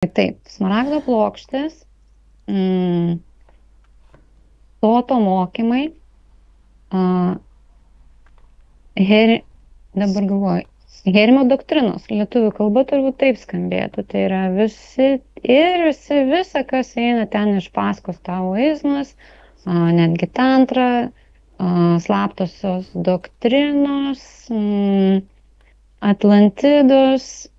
Taip, smaragdo plokštės, stoto mokymai, dabar galvoju, Hermio doktrinos, lietuvių kalba turbūt taip skambėtų, tai yra visa, kas eina ten iš paskos taoizmas, netgi tantra, slaptosios doktrinos, Atlantidos,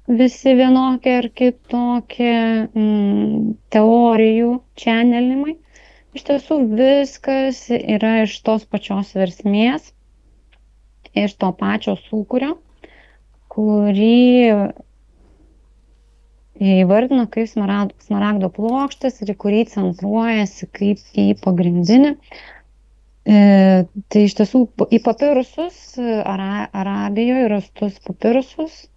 visi vienokie ar kitokie teorijų channelimai. Iš tiesų viskas yra iš tos pačios versmės, iš to pačio sūkurio, kurį įvardino kaip smaragdo plokštės ir į kurį centruojasi kaip į pagrindinį. Tai iš tiesų į papirusus, Arabijoje rastus papirusus,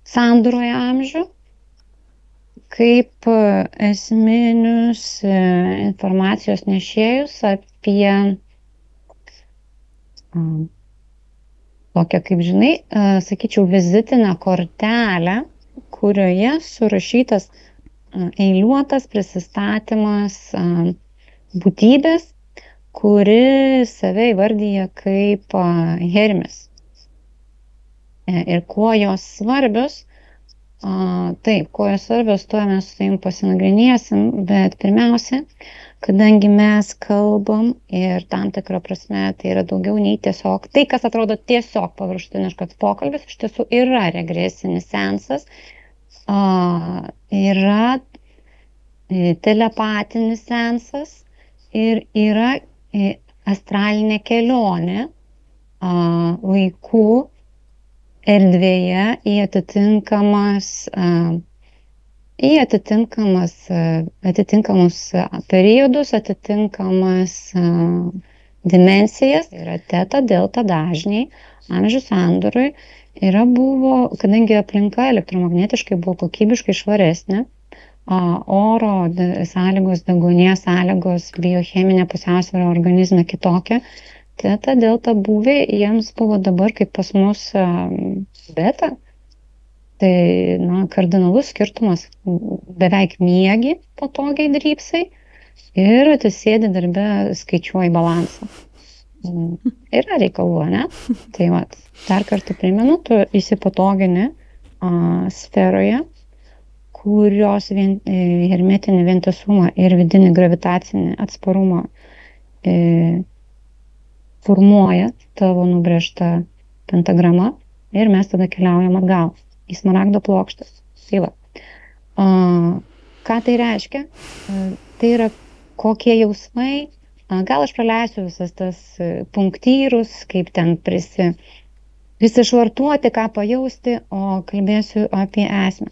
sandūroje amžių, kaip esminius informacijos nešėjus apie tokią, kaip žinai, sakyčiau, vizitinę kortelę, kurioje surašytas eiliuotas prisistatymas būtybės, kuri save įvardyja kaip Hermis. Ir kuo jos svarbios, taip, kuo jos svarbios, tuo mes su tavim pasinagrinėsim, bet pirmiausia, kadangi mes kalbam ir tam tikrą prasme tai yra daugiau nei tiesiog, tai kas atrodo tiesiog paviršutiniškas pokalbis, iš tiesų yra regresinis seansas, yra telepatinis seansas ir yra astralinė kelionė laikų erdvėje į atitinkamus periodus, atitinkamas dimensijas. Yra teta, delta dažniai, amžių sandūroj buvo, kadangi aplinka elektromagnetiškai buvo kokybiškai švaresnė, oro sąlygos, deguonies sąlygos, biocheminė pusiausvyrą organizme kitokia, teta, delta būviai, jiems buvo dabar kaip pas mus beta. Tai, kardinalus skirtumas, beveik miegi patogiai drypsai ir atsisėdi darbe, skaičiuoji balansą. Yra reikalų, ne? Tai dar kartą primenu, tu įsipatogini sferoje, kurios hermetinį vientisumą ir vidinį gravitacinį atsparumą formuoja tavo nubrėžta pentagrama ir mes tada keliaujam atgal į smaragdo plokštes. Tai ką tai reiškia? Tai yra kokie jausmai, gal aš praleisiu visas tas punktyrus, kaip ten prisišvartuoti, ką pajausti, o kalbėsiu apie esmę.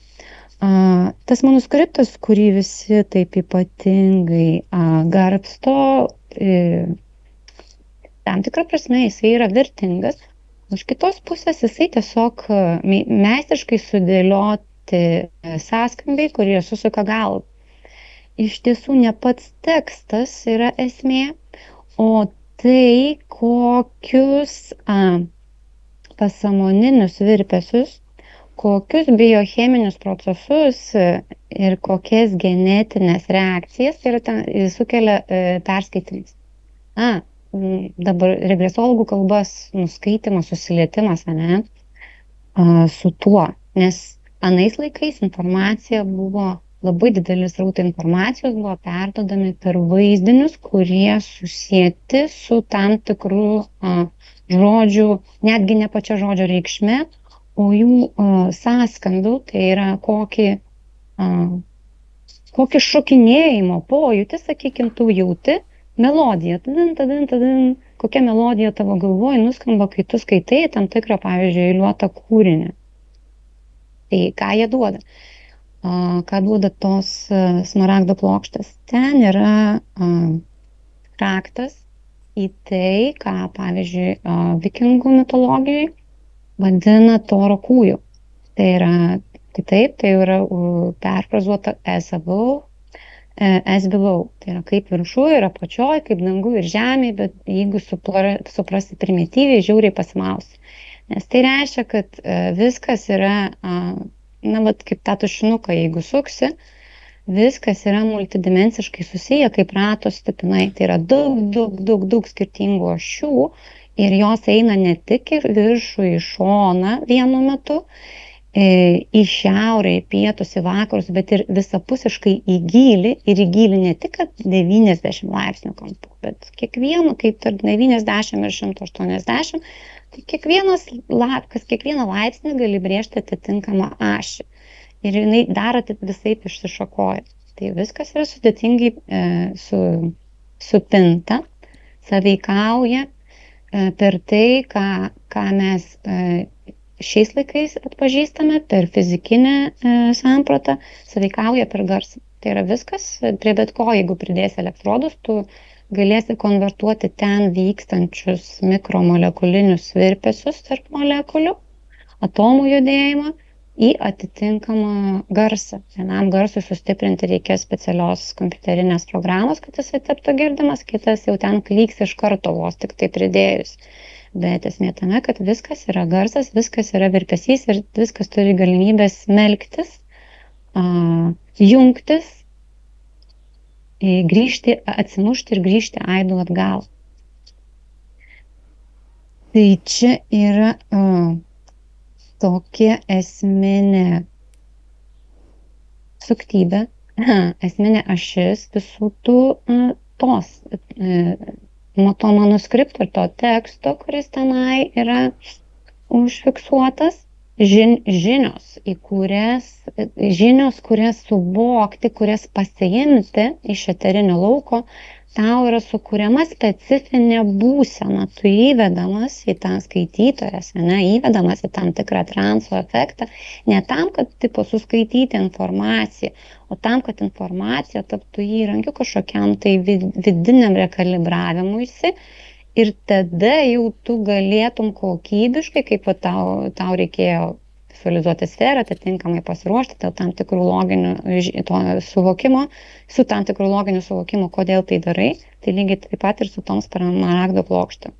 Tas manuskriptas, kurį visi taip ypatingai garbsto, tam tikrą prasme jisai yra vertingas, už kitos pusės jisai tiesiog meistriškai sudėlioti sąskambiai, kurie susuka galvą. Iš tiesų ne pats tekstas yra esmė, o tai, kokius pasąmoninius virpesius, kokius biocheminius procesus ir kokias genetinės reakcijas sukelia perskaitimas. Dabar regresologų kalbas nuskaitimas, susilietimas, su tuo, nes anais laikais informacija buvo, labai didelis srautai informacijos buvo perduodami per vaizdinius, kurie susieti su tam tikrų žodžių, netgi ne pačia žodžio reikšme, o jų sąskambių, tai yra kokį šokinėjimo pojūtį, sakykim, tu jauti, melodija, tadin, kokia melodija tavo galvoj nuskamba, kai tu skaitai tam tikrą, pavyzdžiui, eiliuotą kūrinį. Tai ką jie duoda? Ką duoda tos smaragdo plokštės? Ten yra raktas į tai, ką, pavyzdžiui, vikingų mitologijai vadina Toro kūju. Tai yra kitaip, tai yra perfrazuota as above, as below. Tai yra kaip viršuje ir apačioj, kaip dangu ir žemė, bet jeigu suprasti primityviai, žiauriai pasimausi. Nes tai reiškia, kad viskas yra, kaip tą tušinuką, jeigu suksi, viskas yra multidimensiškai susiję kaip rato stipinai. Tai yra daug skirtingų ašių ir jos eina ne tik į viršų, į šoną vienu metu, į šiaurę, į pietus, į vakarus, bet ir visapusiškai į gylį. Ir į gylį ne tik 90 laipsnių kampu, bet kiekvienu, kaip tarp 90 ir 180, tai kiekvieną laipsnį gali brėžti atitinkamą ašį. Ir jinai dar visaip išsišakoja. Tai viskas yra sudėtingai supinta, sąveikauja per tai, ką mes šiais laikais atpažįstame per fizikinę sampratą, sąveikauja per garsą. Tai yra viskas, prie bet ko, jeigu pridėsi elektrodus, tu galėsi konvertuoti ten vykstančius mikromolekulinius virpesius tarp molekulių, atomų judėjimą į atitinkamą garsą. Vienam garsui sustiprinti reikės specialios kompiuterinės programos, kad jisai taptų girdimas, kitas jau ten klyks iš karto vos tik tai pridėjus. Bet esmė tame, kad viskas yra garsas, viskas yra virpesys ir viskas turi galimybę smelktis, jungtis, grįžti, atsimušti ir grįžti aidu atgal. Tai čia yra tokia esminė suktybė, esminė ašis visų tos to manuskripto ir to teksto, kuris tenai yra užfiksuotas, žinios, kurias suvokti, kurias pasiimti iš eterinio lauko, tau yra sukuriama specifinė būsena, tu įvedamas į tą skaitytojas, įvedamas į tam tikrą transo efektą, ne tam, kad suskaityti informaciją, o tam, kad informacija taptų įrankiu kažkokiam tai vidiniam rekalibravimuisi ir tada jau tu galėtum kokybiškai, kaip tau reikėjo vizualizuoti sferą, atitinkamai pasiruošti dėl tam tikrų loginių suvokimo, su tam tikrų loginių suvokimo, kodėl tai darai, tai lygiai taip pat ir su toms smaragdo plokštėm.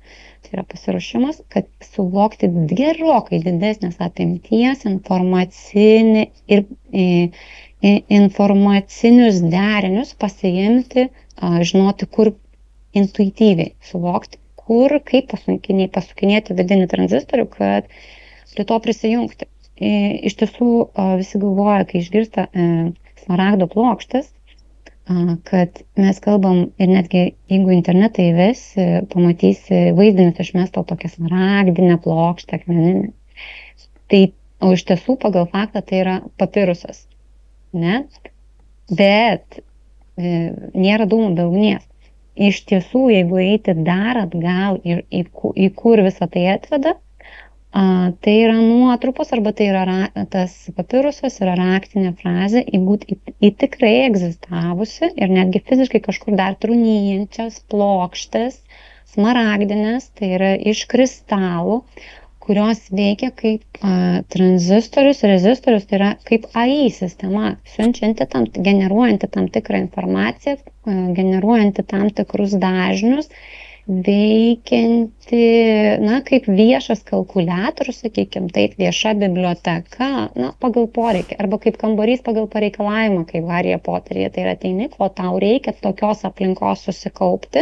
Tai yra pasiruošimas, kad suvokti gerokai didesnės apimties informacinius derinius, pasiimti, žinoti, kur intuityviai suvokti, kaip pasukinėti vidinį tranzistorių, kad prie to prisijungti. Iš tiesų visi galvoja, kai išgirsta smaragdo plokštės, kad mes kalbam ir netgi jeigu internetą įvesi, pamatysi vaizdinius išmestą tokią smaragdinę plokštę, akmeninę. Tai, o iš tiesų pagal faktą tai yra papirusas, ne? Bet nėra dūmų be ugnies. Iš tiesų, jeigu eiti dar atgal ir į kur visą tai atveda, tai yra nuotrupos arba tai yra tas papirusas yra raktinė frazė į tikrai egzistavusi ir netgi fiziškai kažkur dar trūnyjančias plokštės, smaragdinės, tai yra iš kristalų, kurios veikia kaip tranzistorius, rezistorius, tai yra kaip AI sistema, generuojanti tam tikrą informaciją, generuojanti tam tikrus dažnius, veikianti, kaip viešas kalkuliatorius, sakykime, taip, vieša biblioteka, pagal poreikį, arba kaip kambarys pagal pareikalavimą, kaip Haryje Poteryje, tai yra ateini, ko tau reikia tokios aplinkos susikaupti,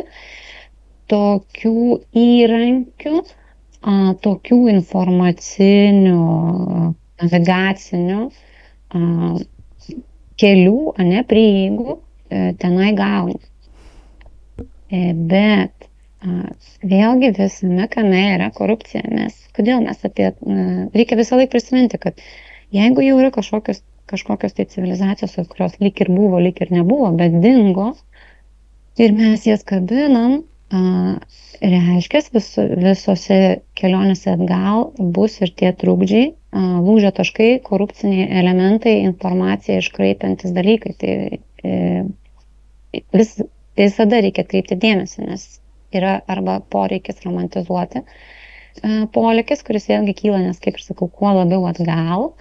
tokių įrankių, tokių informacinių, navigacinių kelių, prieigų tenai gauni. Bet vėlgi visame kame yra korupcija. Kodėl mes reikia visą laiką prisiminti, kad jeigu jau yra kažkokios tai civilizacijos, kurios lyg ir buvo, lyg ir nebuvo, bet dingo ir mes jas kabinam, reiškia visose kelionėse atgal bus ir tie trukdžiai, lūžio taškai, korupciniai elementai, informacija iškraipantis dalykai. Tai visada reikia atkreipti dėmesį, nes yra arba poreikis romantizuoti polėkis, kuris vėlgi kyla, nes, kaip ir sakau, kuo labiau atgal,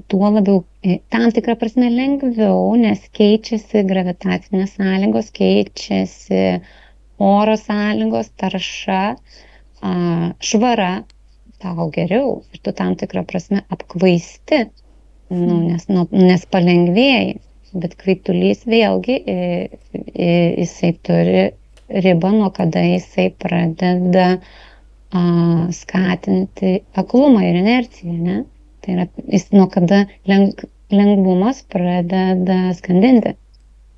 tuo labiau tam tikrą prasme lengviau, nes keičiasi gravitacinės sąlygos, keičiasi oro sąlygos, tarša, švara. tau geriau ir tu tam tikrą prasme apkvaisti, nes palengvėjai, bet kvaitulys vėlgi jisai turi ribą, nuo kada jisai pradeda skatinti aklumą ir inerciją, ne? Tai yra, jis nuo kada lengvumas pradeda skandinti.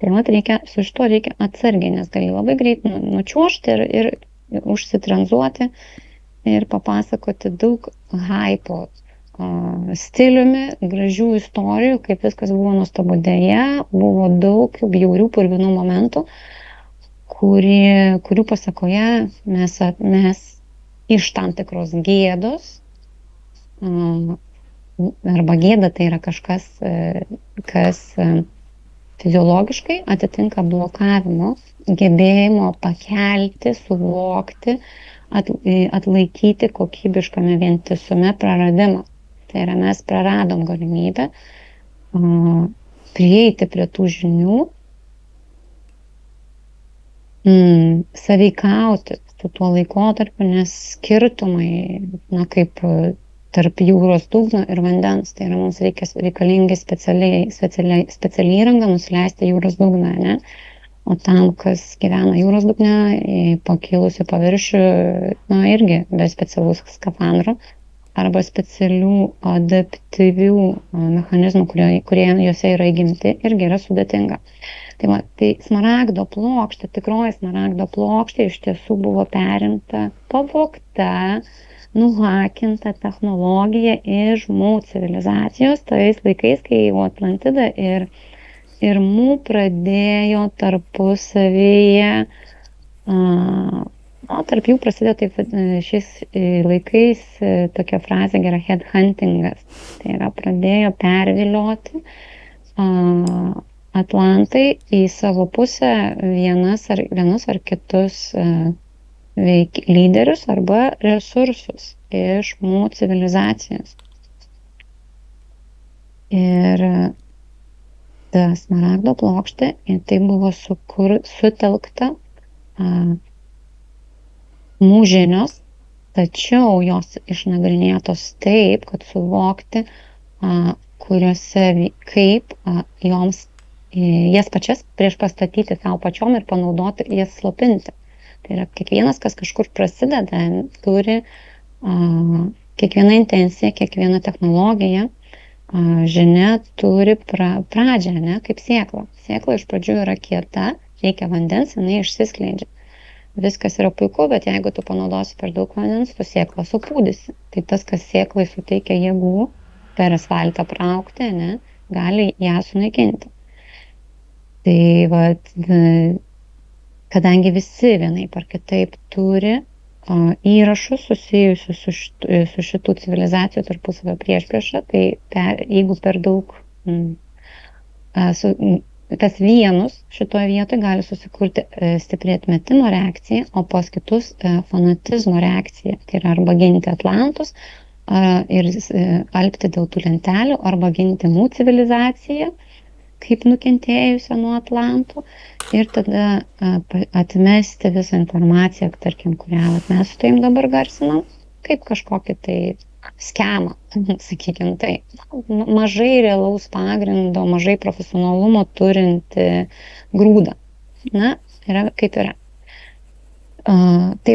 Tai mat su šituo reikia atsargiai, nes gali labai greit nučiuožti ir užsitranzuoti ir papasakoti daug haipo stiliumi, gražių istorijų, kaip viskas buvo nuostabu. Deja, buvo daug bjaurių purvinų momentų, kurių pasakoje mes iš tam tikros gėdos, arba gėda tai yra kažkas, kas fiziologiškai atitinka blokavimo, gebėjimo pakelti, suvokti, atlaikyti kokybiškame vientisume praradimą. Tai yra, mes praradom galimybę prieiti prie tų žinių, sąveikauti su tuo laikotarpiu, nes skirtumai, kaip tarp jūros dugno ir vandens, tai yra, mums reikalingi specialiai įranga nusileisti jūros dugną, ne? O tam, kas gyvena jūros dugne, pakilusi paviršių, irgi be specialaus skafandro arba specialių adaptyvių mechanizmų, kurie juose yra įgimti, irgi yra sudėtinga. Tai smaragdo plokštė, tikroji smaragdo plokštė iš tiesų buvo perimta, pavogta, nuhakinta technologija iš Mū civilizacijos tais laikais, kai jau Atlantida ir Mū pradėjo tarpusavyje, tarp jų prasidėjo taip šiais laikais tokia frazė gera headhuntingas. Tai yra, pradėjo pervilioti Atlantai į savo pusę vienus ar kitus lyderius arba resursus iš Mū civilizacijos. Ir ta smaragdo plokštė, tai buvo sutelkta Mū žinios, tačiau jos išnagrinėtos taip, kad suvokti, kaip joms jas pačias prieš pastatyti savo pačiom ir panaudoti jas slopinti. Tai yra, kiekvienas, kas kažkur prasideda, turi kiekviena intencija, kiekviena technologija, žinia turi pradžią, ne, kaip sėkla. Sėkla iš pradžių yra kieta, reikia vandens, jinai išsiskleidžia. Viskas yra puiku, bet jeigu tu panaudosi per daug vandens, tu sėklą supūdysi. Tai tas, kas sėklai suteikia jėgų per asfaltą praukti, ne, gali ją sunaikinti. Tai kadangi visi vienaip ar kitaip turi įrašus susijusius su šitų civilizacijų tarpusavio priešpriešą, tai jeigu per daug tas vienus šitoje vietoje gali susikurti stipri atmetimo reakcija, o pas kitus fanatizmo reakcija. Tai yra arba ginti Atlantus ir alpti dėl tų lentelių, arba ginti Mū civilizaciją kaip nukentėjusią nuo Atlantų ir tada atmesti visą informaciją, tarkim, kurią mes su tavim dabar garsinam, kaip kažkokį tai skemą, sakykime tai. Mažai realaus pagrindo, mažai profesionalumo turinti grūdą. Na, yra kaip yra. Tai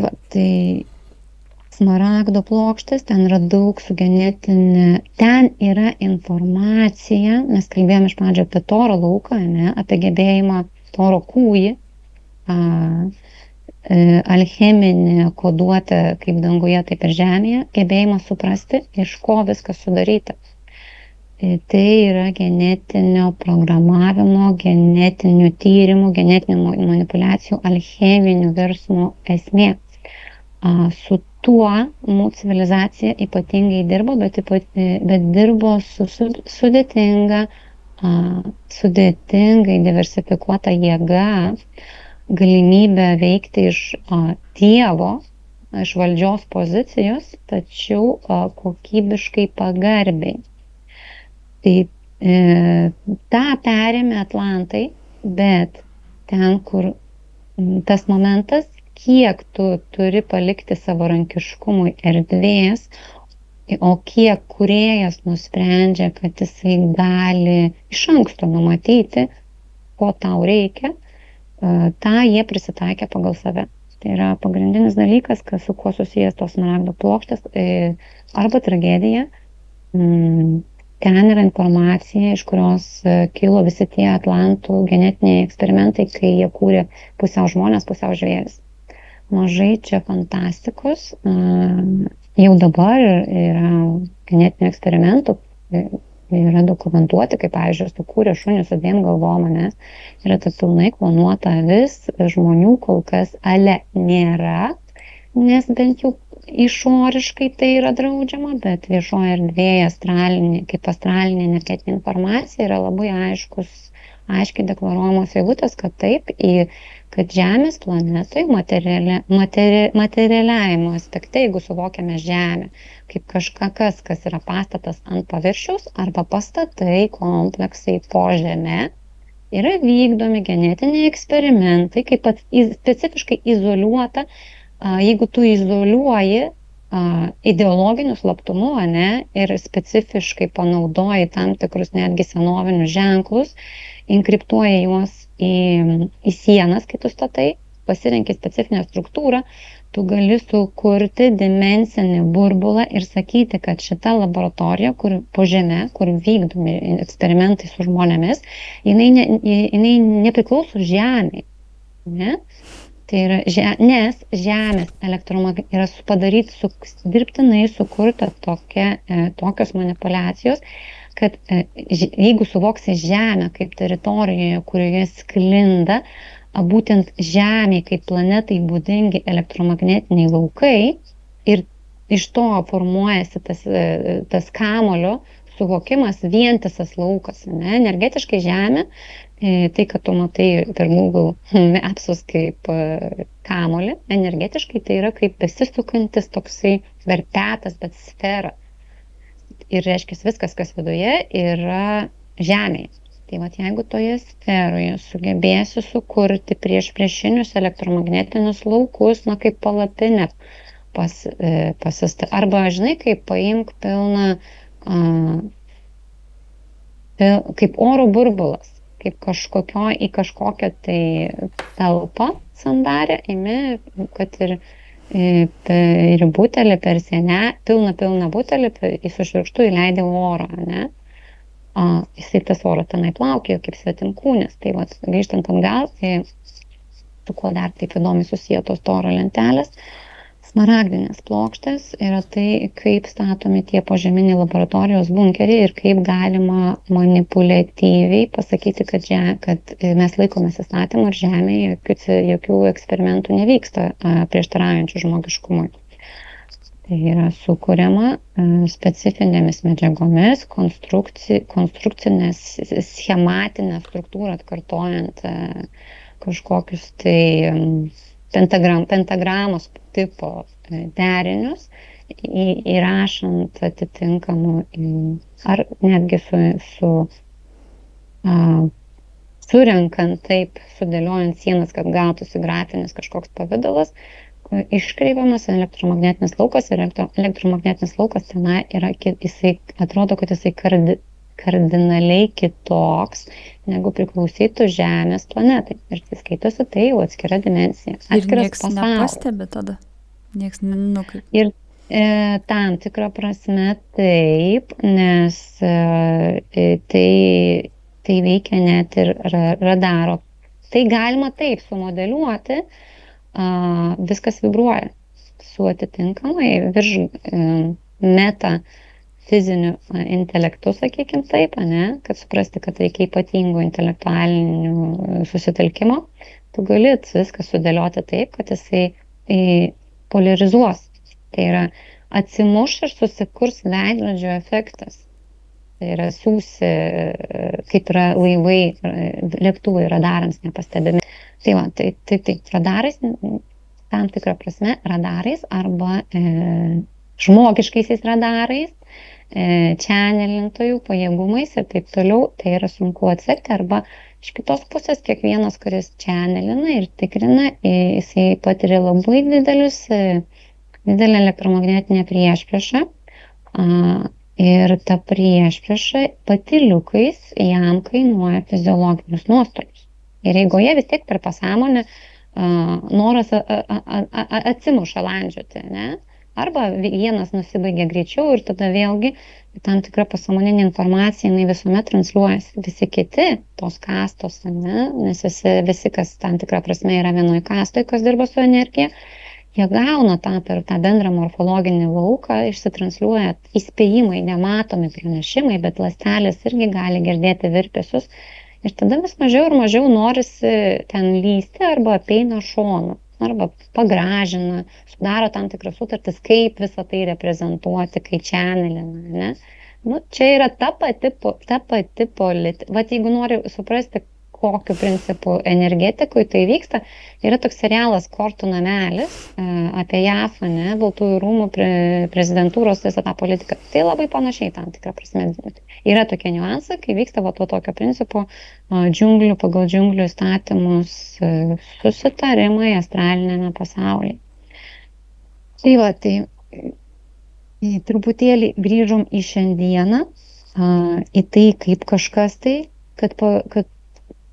smaragdo plokštės, ten yra daug su genetinė, ten yra informacija, mes kalbėjome iš pradžio apie Toro lauką, ne, apie gebėjimą Toro kūjį, alcheminį koduotę kaip danguje, taip ir žemėje, gebėjimą suprasti, iš ko viskas sudaryta. Tai yra genetinio programavimo, genetinių tyrimų, genetinių manipulacijų, alcheminių virsmų esmė. Su tuo Mū civilizacija ypatingai dirbo, bet dirbo su sudėtingai diversifikuota jėga, galimybę veikti iš Dievo, iš valdžios pozicijos, tačiau kokybiškai pagarbiai. Tai tą perėmė Atlantai, bet ten, kur tas momentas, kiek tu turi palikti savarankiškumui erdvės, o kiek kūrėjas nusprendžia, kad jisai gali iš anksto numatyti, ko tau reikia, tą jie prisitaikė pagal save. Tai yra pagrindinis dalykas, su kuo susijęs tos smaragdo plokštės, arba tragedija. Ten yra informacija, iš kurios kilo visi tie atlantų genetiniai eksperimentai, kai jie kūrė pusiau žmonės, pusiau žvėris. Mažai čia fantastikos. Jau dabar yra genetinių eksperimentų, yra dokumentuoti, kaip, pavyzdžiui, sukūrė šunį su 2 galvom, nes yra ta pilnai klonuota avis, žmonių kol kas nėra, nes bent jau išoriškai tai yra draudžiama, bet viešoje erdvėje kaip astralinė energetinė informacija yra labai aiškiai deklaruojamos eilutės, kad taip, kad Žemės planetoj materialiajame aspekte, jeigu suvokiame Žemę kaip kažkas, kas yra pastatas ant paviršiaus arba pastatai, kompleksai po žeme, yra vykdomi genetiniai eksperimentai, kaip specifiškai izoliuota. Jeigu tu izoliuoji ideologiniu slaptumu, ir specifiškai panaudoji tam tikrus netgi senovinius ženklus, inkriptuoji juos į sienas, kai tu statai, pasirenki specifinę struktūrą, tu gali sukurti dimensinį burbulą ir sakyti, kad šita laboratorija, kur po žeme, kur vykdomi eksperimentai su žmonėmis, jinai nepriklauso Žemei. Ne? Tai yra, nes Žemės yra dirbtinai sukurta tokios manipulacijos, kad jeigu suvoksi Žemę kaip teritorijoje, kurioje sklinda būtent Žemė kaip planetai būdingi elektromagnetiniai laukai ir iš to formuojasi tas kamulio suvokimas vientisas laukas. Energetiškai Žemė, tai, kad tu matai per Google Mapsus kaip kamulį, energetiškai tai yra kaip besisukantis toksai verpetas, bet sfera. Ir reiškia, viskas, kas viduje, yra Žemėje. Tai jeigu toje sferoje sugebėsi sukurti priešinius elektromagnetinius laukus, kaip palapinę arba, žinai, kaip paimk pilną, kaip oro burbulas, kaip į kažkokią tai talpą sandarę, imi, kad ir butelį per pilną butelį, į sušvirkštų įleidė oro, jisai tas oras tenai plaukėjo kaip svetimkūnis. Tai grįžtant atgal, su kuo dar taip įdomiai susietos oro lentelės, smaragdinės plokštės yra tai, kaip statomi tie požeminiai laboratorijos bunkeriai ir kaip galima manipuliatyviai pasakyti, kad mes laikomės įstatymų ir Žemėje jokių eksperimentų nevyksta prieštaraujančių žmogiškumui. Tai yra sukuriama specifinėmis medžiagomis, konstrukcinę schematinę struktūrą atkartojant kažkokius tai pentagramos tipo derinius, įrašant atitinkamų, ar netgi surenkant taip, sudėliojant sienas, kad gautųsi grafinis kažkoks pavidalas, iškreipiamas elektromagnetinis laukas ir elektromagnetinis laukas tenai yra, jisai atrodo, kad jisai kardinaliai kitoks, negu priklausytų Žemės planetai. Ir tai skaitosi tai jau atskira dimensija. Ir nieks nepastebi tada? Nieks nenukreipia. Ir tam tikrą prasme taip, nes tai veikia net ir radaro. Tai galima taip sumodeliuoti, viskas vibruoja su atitinkamai virš meta fiziniu intelektu, sakykim taip, kad suprasti, kad reikia ypatingo intelektualinių susitelkimo, tu gali viską sudėlioti taip, kad jisai polarizuos. Tai yra atsimuš ir susikurs veidrodžio efektas. Tai yra siūsi, kaip yra laivai, lėktuvai radarams nepastebimi. Tai radarais, tam tikrą prasme, radarais arba žmogiškaisiais radarais, channelintojų pajėgumais ir taip toliau, tai yra sunku atsekti, arba iš kitos pusės kiekvienas, kuris channelina ir tikrina, jisai patiria labai didelę elektromagnetinę priešpriešą, Ir ta priešprieša patyliukais jam kainuoja fiziologinius nuostolius. Ir eigoje vis tiek per pasąmonę noras atsimuša landžioti, ne? Arba vienas nusibaigia greičiau ir tada vėlgi tam tikra pasąmoninė informacija, jinai visuomet transliuojasi. Visi kiti tos kastos, ne? Nes visi, kas tam tikra prasme yra vienoj kastoj, kas dirba su energija, jie gauna tą per tą bendrą morfologinį lauką, išsitransliuoja įspėjimai, nematomi pranešimai, bet ląstelės irgi gali girdėti virpesius. Ir tada vis mažiau ir mažiau norisi ten lysti arba apeina šonu, arba pagražina, sudaro tam tikras sutartis, kaip visą tai reprezentuoti, kai čenelina, ne? Nu, čia yra ta pati politika. Vat jeigu nori suprasti, kokiu principu energetikui tai vyksta, yra toks serialas Kortų namelis apie JAF, ne, Baltųjų rūmų prezidentūros visą tą politiką. Tai labai panašiai tam tikrą prasme. Yra tokie niuansai, kai vyksta va to tokio principo džiunglių, pagal džiunglių įstatymus susitarimai astralinėme pasaulyje. Tai va, tai truputėlį grįžom į šiandieną, į tai, kaip kažkas tai, kad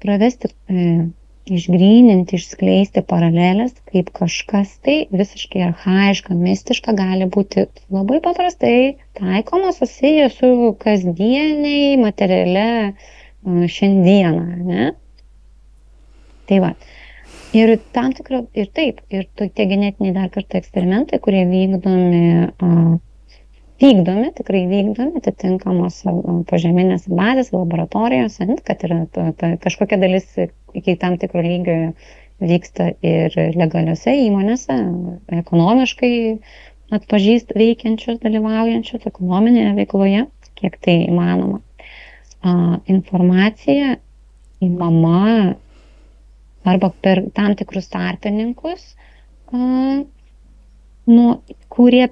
pravesti, išgryninti, išskleisti paralelės, kaip kažkas tai visiškai archaiška, mistiška gali būti labai paprastai taikoma, susiję su kasdieniai materialia šiandieną, ne? Tai va. Ir tam tikra, ir taip, ir tie genetiniai dar kartą eksperimentai, kurie tikrai vykdomi atitinkamos požeminės bazės laboratorijose, kad yra kažkokia dalis iki tam tikro lygio vyksta ir legaliuose įmonėse, ekonomiškai veikiančius, dalyvaujančius ekonominėje veikloje, kiek tai įmanoma. Informacija įmama arba per tam tikrus tarpininkus, kurie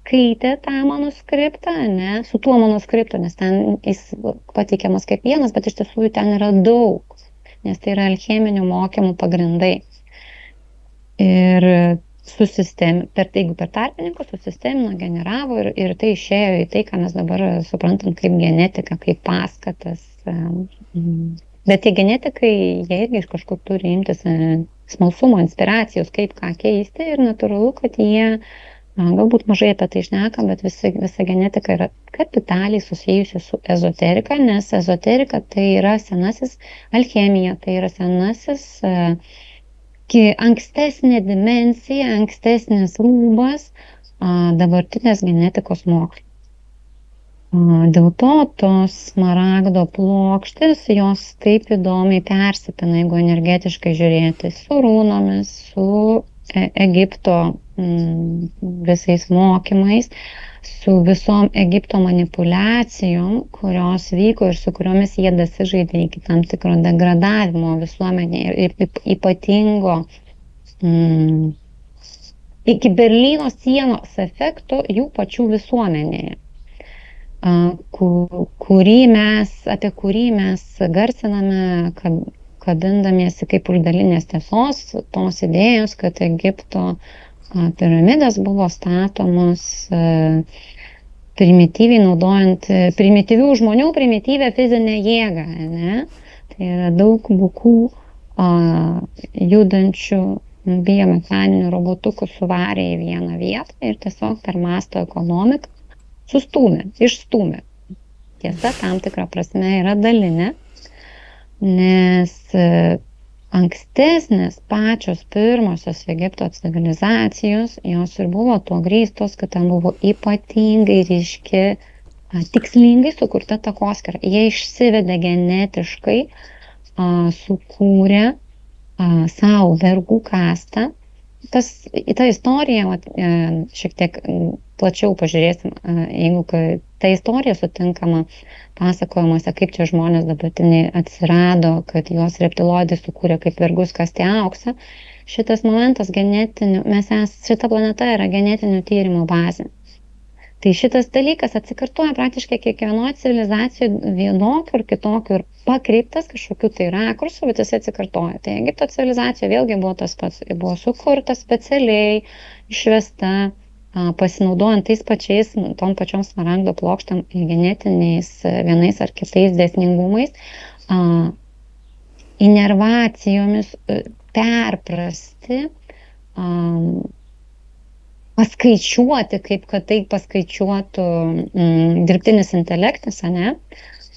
skaitė tą manuskriptą, ne, su tuo manuskriptu, nes ten jis pateikiamas kaip vienas, bet iš tiesų ten yra daug, nes tai yra alcheminių mokymų pagrindai. Ir jeigu per tarpininkus susistemino, generavo ir tai išėjo į tai, ką mes dabar suprantam kaip genetika, kaip paskatas. Bet tie genetikai, jie irgi iš kažkur turi imtis smalsumo, inspiracijos, kaip ką keisti ir natūralu, kad jie galbūt mažai apie tai šneka, bet visa genetika yra kapitaliai susijusi su ezoterika, nes ezoterika tai yra senasis alchemija, tai yra senasis ankstesnė dimensija, ankstesnis rūbas dabartinės genetikos mokslo. Dėl to tos smaragdo plokštės, jos taip įdomiai persipina, jeigu energetiškai žiūrėti, su rūnomis, su Egipto visais mokymais, su visom Egipto manipulacijom, kurios vyko ir su kuriomis jie dasižaidė iki tam tikro degradavimo visuomenėje ir ypatingo iki Berlyno sienos efekto jų pačių visuomenėje, apie kurį mes garsiname, kabindamiesi kaip uždalinės tiesos, tos idėjos, kad Egipto piramidės buvo statomos primityviai naudojant primityvių žmonių primityvę fizinę jėgą, ne? Tai yra daug bukų judančių biomechaninių robotukų suvarė į vieną vietą ir tiesiog per masto ekonomiką išstūmė. Tiesa, tam tikrą prasme yra dalinė, nes ankstesnės pačios pirmosios Egipto civilizacijos, jos ir buvo tuo grįstos, kad ten buvo ypatingai ryški, tikslingai sukurta takoskyra. Jie išsivedė genetiškai, sukūrė savo vergų kastą. Ta istorija, šiek tiek plačiau pažiūrėsim, jeigu ta istorija sutinkama pasakojimuose, kaip čia žmonės dabartiniai atsirado, kad juos reptiloidai sukūrė kaip vergus kasti auksą. Šitas momentas šita planeta yra genetinių tyrimų bazė. Tai šitas dalykas atsikartoja praktiškai kiekvienoje civilizacijoje vienokiu ir kitokiu ir pakreiptas kažkokiu tai rakursu, bet jis atsikartoja. Tai Egipto civilizacija vėlgi buvo tas pats, buvo sukurta specialiai, išvesta pasinaudojant tais pačiais, tom pačiom smaragdo plokštėm genetiniais vienais ar kitais dėsningumais, inervacijomis perprasti, paskaičiuoti, kaip kad tai paskaičiuotų dirbtinis intelektas, ane?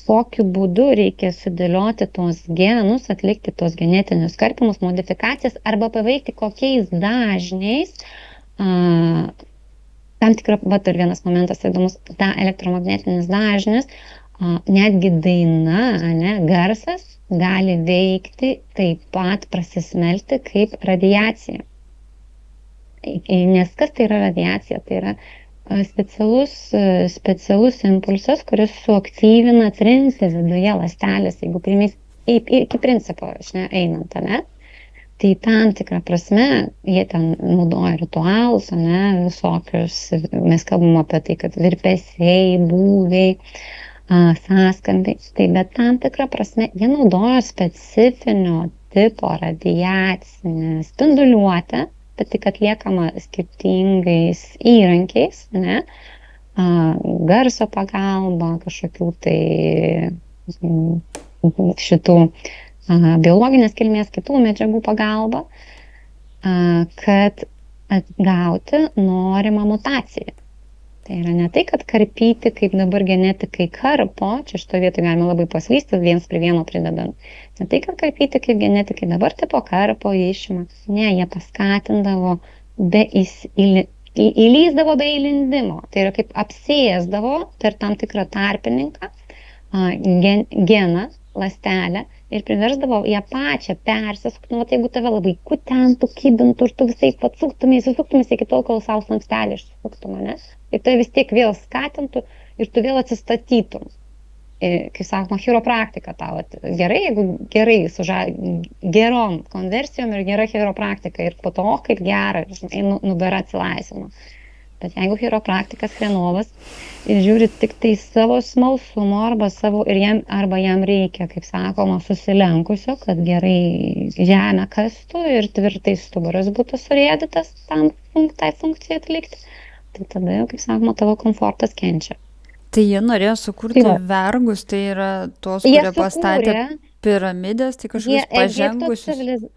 Kokiu būdu reikia sudėlioti tuos genus, atlikti tuos genetinius karpymus, modifikacijas arba paveikti kokiais dažniais. Tam tikra, ir vienas momentas įdomus, ta elektromagnetinis dažnis, netgi daina, ane, garsas gali veikti taip pat prasismelti kaip radiacija. Nes kas tai yra radiacija? Tai yra specialus impulsas, kuris suaktyvina trinti viduje ląstelės, jeigu iki principo einant, ane? Tai tam tikrą prasme, jie ten naudoja ritualus, ane, visokius, mes kalbam apie tai, kad virpesiai, būviai, sąskambiai, tai bet tam tikrą prasme jie naudoja specifinio tipo radiacinę spinduliuotę, bet tik atliekama skirtingais įrankiais, ne, garso pagalba, kažkokių tai šitų biologinės kilmės kitų medžiagų pagalba, kad atgauti norimą mutaciją. Tai yra ne tai, kad karpyti, kaip dabar genetikai karpo, čia šito vietoj galima labai paslysti, viens prie vieno pridedant. Ne tai, kad karpyti, kaip genetikai dabar tipo karpo, išima. Ne, jie paskatindavo, įlysdavo be įlindimo. Tai yra kaip apsėsdavo per tam tikrą tarpininką geną, ląstelę ir priversdavo ją pačią persisukti, jeigu tave labai kutentų, kibintų ir tu visai atsuktumės iki tol, kol savo slankstelį išsuktum, ne? Ir tai vis tiek vėl skatintų ir tu vėl atsistatytum. Kaip sakoma, chiropraktika tau gerai, jeigu gerai, gerom konversijom ir gera chiropraktika ir po to, kaip gera, nubėra atsilaisvimo. Bet jeigu chiropraktikas krenovas ir žiūri tik tai savo smalsumo arba jam reikia, kaip sakoma, susilenkusio, kad gerai žemę kastų ir tvirtai stuburas būtų surėdytas tai funkcijai atlikti, tai tada jau, kaip sakoma, tavo komfortas kenčia. Tai jie norėjo sukurti vergus, tai yra tuos, kurie pastatė piramidės, tai kažkokius pažengusius,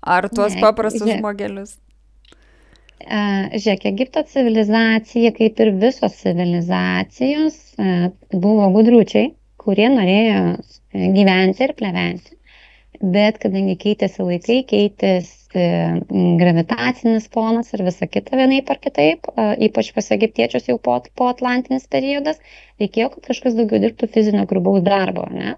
ar tuos paprastus žmogelius? Žiūrėk, Egipto civilizacija, kaip ir visos civilizacijos, buvo gudručiai, kurie norėjo gyventi ir pleventi. Bet kadangi keitėsi laikai, keitėsi gravitacinis fonas ir visa kita vienaip ar kitaip, ypač pas egiptiečius jau po atlantinis periodas, reikėjo, kad kažkas daugiau dirbtų fizinio grubaus darbo, ne?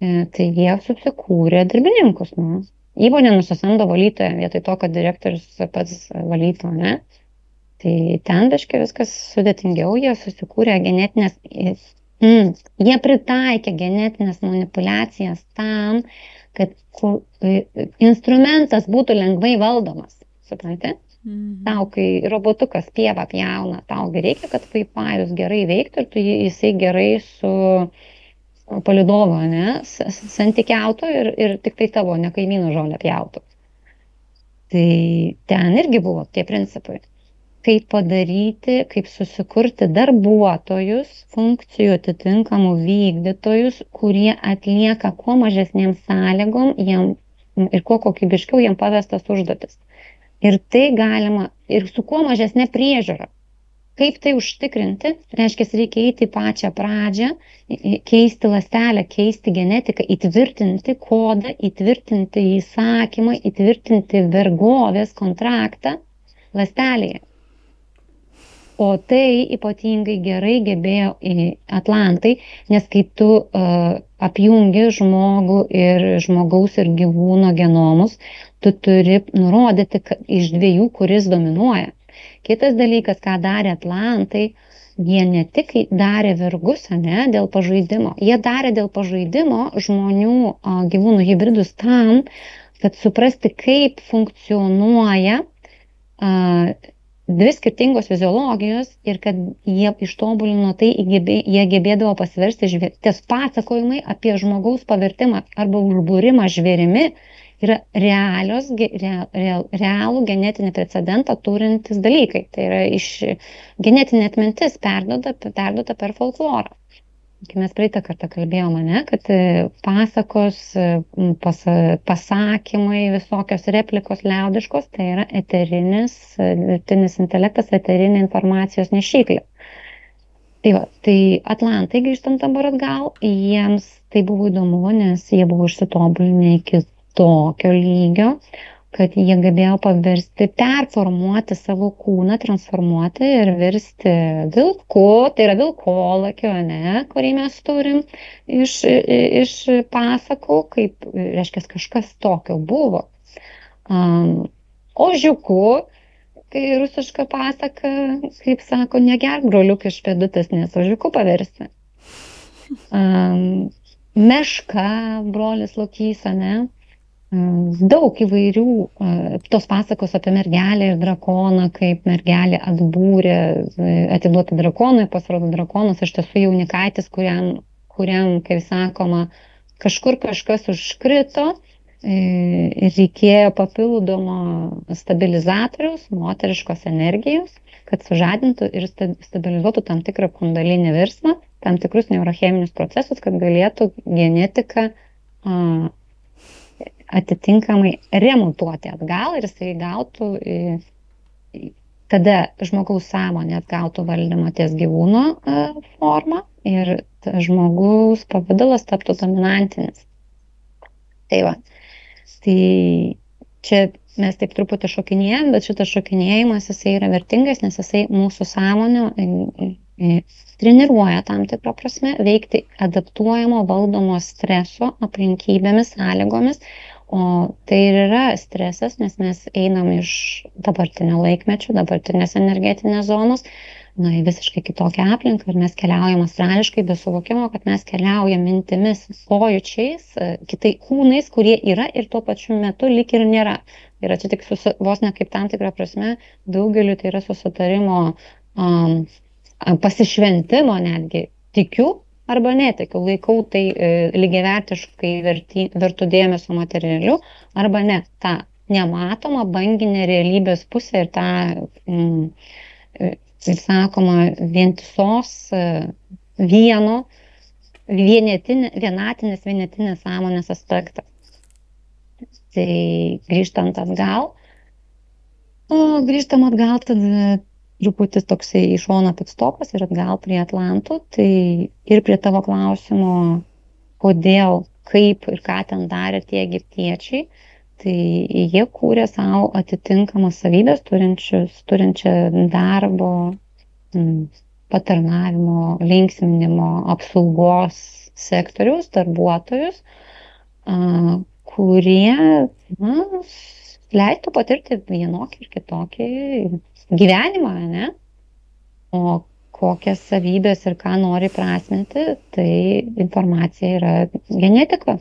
Tai jie susikūrė darbininkus, nu. Įmonė nusisamdo valytoją vietoj to, kad direktorius pats valytų, ne? Tai ten biškai viskas sudėtingiau, jie susikūrė genetinės, jie pritaikė genetinės manipulacijas tam, kad instrumentas būtų lengvai valdomas, supranti? Tau, kai robotukas pievą pjauna, taugi reikia, kad vaipajus gerai veiktų ir jisai gerai su palidovo, ne, santykiautų ir tik tai tavo, ne kaimynų žolę pjautų. Tai ten irgi buvo tie principai. Kaip padaryti, kaip susikurti darbuotojus, funkcijų atitinkamų vykdytojus, kurie atlieka kuo mažesnėm sąlygom ir kuo kokybiškiau jiem pavestas užduotis. Ir tai galima ir su kuo mažesnė priežiūra. Kaip tai užtikrinti? Reiškia, reikia eiti į pačią pradžią, keisti ląstelę, keisti genetiką, įtvirtinti kodą, įtvirtinti įsakymą, įtvirtinti vergovės kontraktą ląstelėje. O tai ypatingai gerai gebėjo atlantai, nes kai tu apjungi žmogų ir žmogaus ir gyvūno genomus, tu turi nurodyti iš dviejų, kuris dominuoja. Kitas dalykas, ką darė atlantai, jie ne tik darė vergus, ne, dėl pažaidimo, jie darė dėl pažaidimo žmonių gyvūnų hibridus tam, kad suprasti, kaip funkcionuoja dvi skirtingos fiziologijos ir kad jie ištobulino tai, jie gebėdavo pasiversti ties pasakojimai apie žmogaus pavertimą arba užbūrimą žvėrimi yra realų genetinį precedentą turintis dalykai. Tai yra genetinė atmintis perduota per folklorą. Kai mes praeitą kartą kalbėjome, kad pasakos, pasakymai, visokios replikos liaudiškos, tai yra eterinis, dirbtinis intelektas, eterinė informacijos nešyklė. Tai atlantai, grįžtant dabar atgal, jiems tai buvo įdomu, nes jie buvo išsitobulinę iki tokio lygio, kad jie galėjo performuoti savo kūną, transformuoti ir virsti vilku, tai yra vilkolakiu, kurį mes turim iš pasakų, kaip, reiškia, kažkas tokio buvo. Ožiuku, kai rusiška pasaka, kaip sako, negerk broliuk iš pėdutės, nes ožiuku paversi. Meška, brolis Lokys, daug įvairių tos pasakos apie mergelę ir drakoną, kaip mergelė atbūrė, atiduota drakonui, pasirodo drakonas iš tiesų jaunikaitis, kuriam, kaip sakoma, kažkur kažkas užkrito ir reikėjo papildomo stabilizatoriaus, moteriškos energijos, kad sužadintų ir stabilizuotų tam tikrą kundalinį virsmą, tam tikrus neurocheminius procesus, kad galėtų genetika atitinkamai remontuoti atgal ir jisai gautų, tada žmogaus sąmonė atgautų valdymą ties gyvūno formą ir žmogaus pavidalas taptų dominantinis. Tai va, tai čia mes taip truputį šokinėjom, bet šitas šokinėjimas jisai yra vertingas, nes jisai mūsų sąmonę treniruoja tam tikrą prasme veikti adaptuojamo valdomo streso aplinkybėmis, sąlygomis, o tai ir yra stresas, nes mes einam iš dabartinio laikmečio, dabartinės energetinės zonos, į visiškai kitokią aplinką ir mes keliaujam astrališkai be suvokimo, kad mes keliaujam mintimis, pojūčiais, kitai kūnais, kurie yra ir tuo pačiu metu lyg ir nėra. Ir čia tik vos ne kaip tam tikrą prasme, daugeliu tai yra susitarimo pasišventimo netgi, tikiu arba netikiu, laikau tai lygiavertiškai vertų dėmesio materialiu, arba ne, tą nematomą banginę realybės pusę ir tą, kaip sakoma, vientisos vienatinės sąmonės aspektas. Tai grįžtant atgal, tada truputį toksai į šoną pitstopas ir atgal prie Atlantų, tai ir prie tavo klausimo, kodėl, kaip ir ką ten darė tie egiptiečiai, tai jie kūrė savo atitinkamas savybės, turinčią darbo, patarnavimo, linksminimo, apsaugos sektoriaus, darbuotojus, kurie leistų patirti vienokį ir kitokį gyvenimą, O kokias savybės ir ką nori prasminti, tai informacija yra genetikos.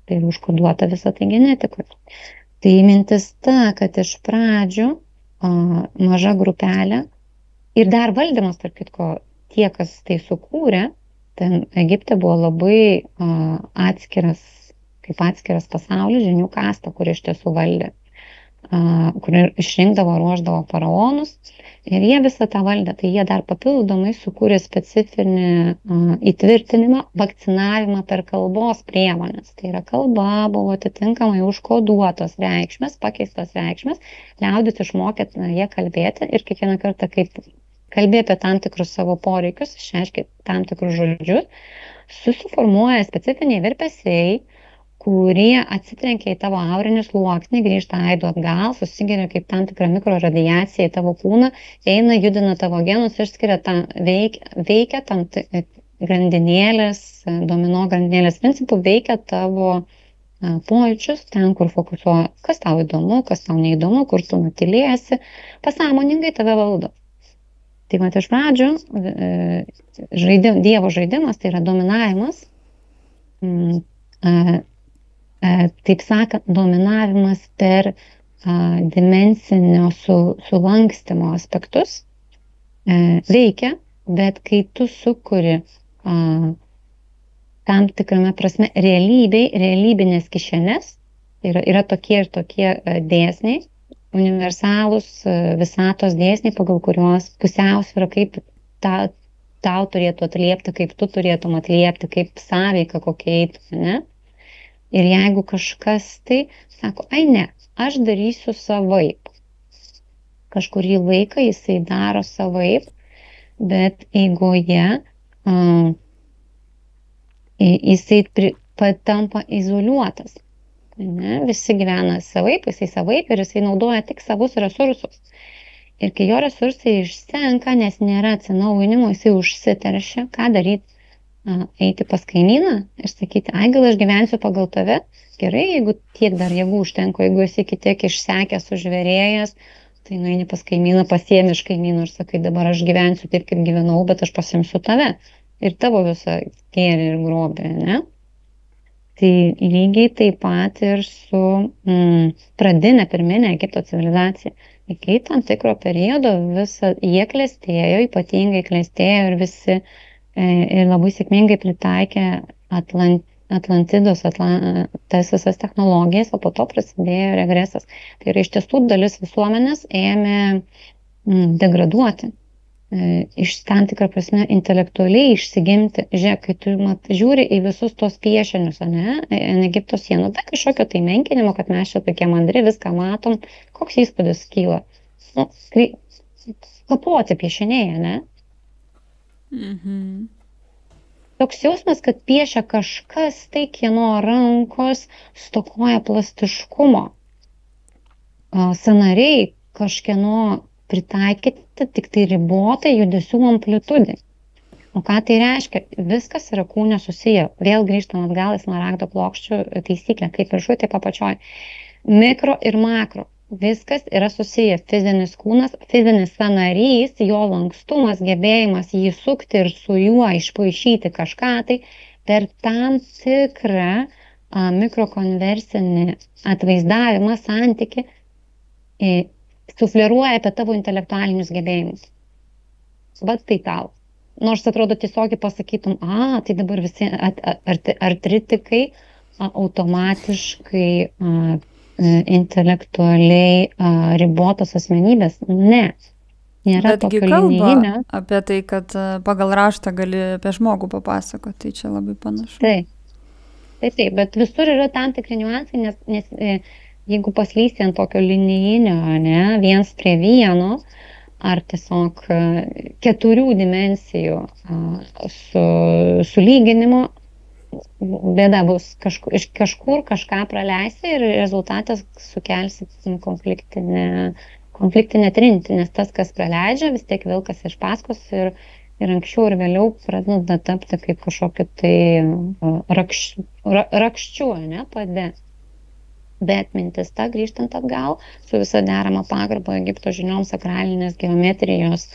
Tai užkoduota visą tai genetikos. Tai mintis ta, kad iš pradžių maža grupelė ir dar valdymas, tarp kitko, tie, kas tai sukūrė, ten Egipte buvo labai atskiras pasaulis, žinių kasta, kur iš tiesų valdė, kur išrinkdavo, ruošdavo faraonus ir jie visą tą valdė. Tai jie dar papildomai sukūrė specifinį įtvirtinimą, vakcinavimą per kalbos priemonės. Tai yra kalba buvo atitinkamai užkoduotos reikšmės, pakeistos reikšmės, liaudis išmokė jie kalbėti ir kiekvieną kartą, kaip kalbė apie tam tikrus savo poreikius, išreiškia tam tikrus žodžius, susiformuoja specifiniai virpesiai, kurie atsitrenkia į tavo aurinį sluoksnį, grįžta aidu atgal, susigeria kaip tam tikra mikroradiacija į tavo kūną, eina, judina tavo genus, išskiria veikia tam grandinėlės, domino grandinėlės principų, veikia tavo pojūčius, ten, kur fokusuoja, kas tau įdomu, kas tau neįdomu, kur tu nutylėsi, pasąmoningai tave valdo. Tai mat iš pradžių Dievo žaidimas, tai yra dominavimas, taip sakant, dominavimas per dimensinio sulankstymo aspektus veikia, bet kai tu sukuri tam tikrame prasme realybinės kišenes, yra tokie ir tokie dėsniai, universalūs visatos dėsniai, pagal kuriuos pusiausvyrą, kaip tau turėtų atliepti, kaip tu turėtum atliepti, kaip sąveika kokia eitų, ne? Ir jeigu kažkas tai sako, ai ne, aš darysiu savaip. Kažkurį laiką jisai daro savaip, bet eigoje jisai patampa izoliuotas. Ne? Visi gyvena savaip, jisai savaip ir jisai naudoja tik savus resursus. Ir kai jo resursai išsenka, nes nėra atsinaujinimo, jisai užsiteršia, ką daryti? Eiti pas kaimyną ir sakyti, ai gal aš gyvensiu pagal tave, gerai, jeigu tiek dar jėgų užtenka, jeigu esi tiek išsekęs, užverėjęs, tai nueini pas kaimyną, pasiemi iš kaimyno ir sakai, dabar aš gyvensiu taip, kaip gyvenau, bet aš pasimsiu tave ir tavo visą gėrį ir grobį, ne? Tai lygiai taip pat ir su pradinė, pirminė Egipto civilizacija. Iki tam tikro periodo jie klestėjo, ypatingai klestėjo ir visi ir labai sėkmingai pritaikė Atlantidos tas visas technologijas, o po to prasidėjo regresas. Tai yra iš tiesų dalis visuomenės ėmė degraduoti, iš tam tikrą prasme intelektualiai išsigimti. Žiūrėk, kai tu žiūri į visus tos piešinius, ant Egipto sienų, tai kažkokio tai menkinimo, kad mes čia tokie mandri, viską matom, koks įspūdis kyla. Kapoti piešiniai, ne? Mhm. Toks jausmas, kad piešia kažkas, tai kieno rankos stokoja plastiškumo. Sąnariai kažkieno pritaikyti tik tai ribotai judesių amplitudai. O ką tai reiškia? Viskas yra kūne susiję. Vėl grįžtam atgal į smaragdo plokščių taisyklę, kaip viršuj, taip apačioj. Mikro ir makro. Viskas yra susiję. Fizinis kūnas, fizinis sąnarys, jo lankstumas, gebėjimas jį sukti ir su juo išpaišyti kažką, tai per tam tikrą mikrokonversinį atvaizdavimą, santykį, sufleruoja apie tavo intelektualinius gebėjimus. Bet tai tau. Nors atrodo tiesiogiai pasakytum, tai dabar visi artritikai automatiškai intelektualiai ribotos asmenybės. Ne. Nėra betgi tokio kalba linijinio. apie tai, kad pagal raštą gali apie žmogų papasakoti, tai čia labai panašu. Taip, bet visur yra tam tikri niuansai, nes jeigu paslysi ant tokio linijinio, ne, viens prie vieno, ar tiesiog 4 dimensijų sulyginimo, bėda bus, iš kažkur kažką praleisi ir rezultatas sukelsi konfliktinę trintį, nes tas, kas praleidžia, vis tiek vilkas iš paskos ir anksčiau ir vėliau pradeda tapti kaip kažkokiu tai rakščiu, ne, pade. Bet mintis ta, grįžtant atgal, su visa derama pagarba Egipto žinioms sakralinės geometrijos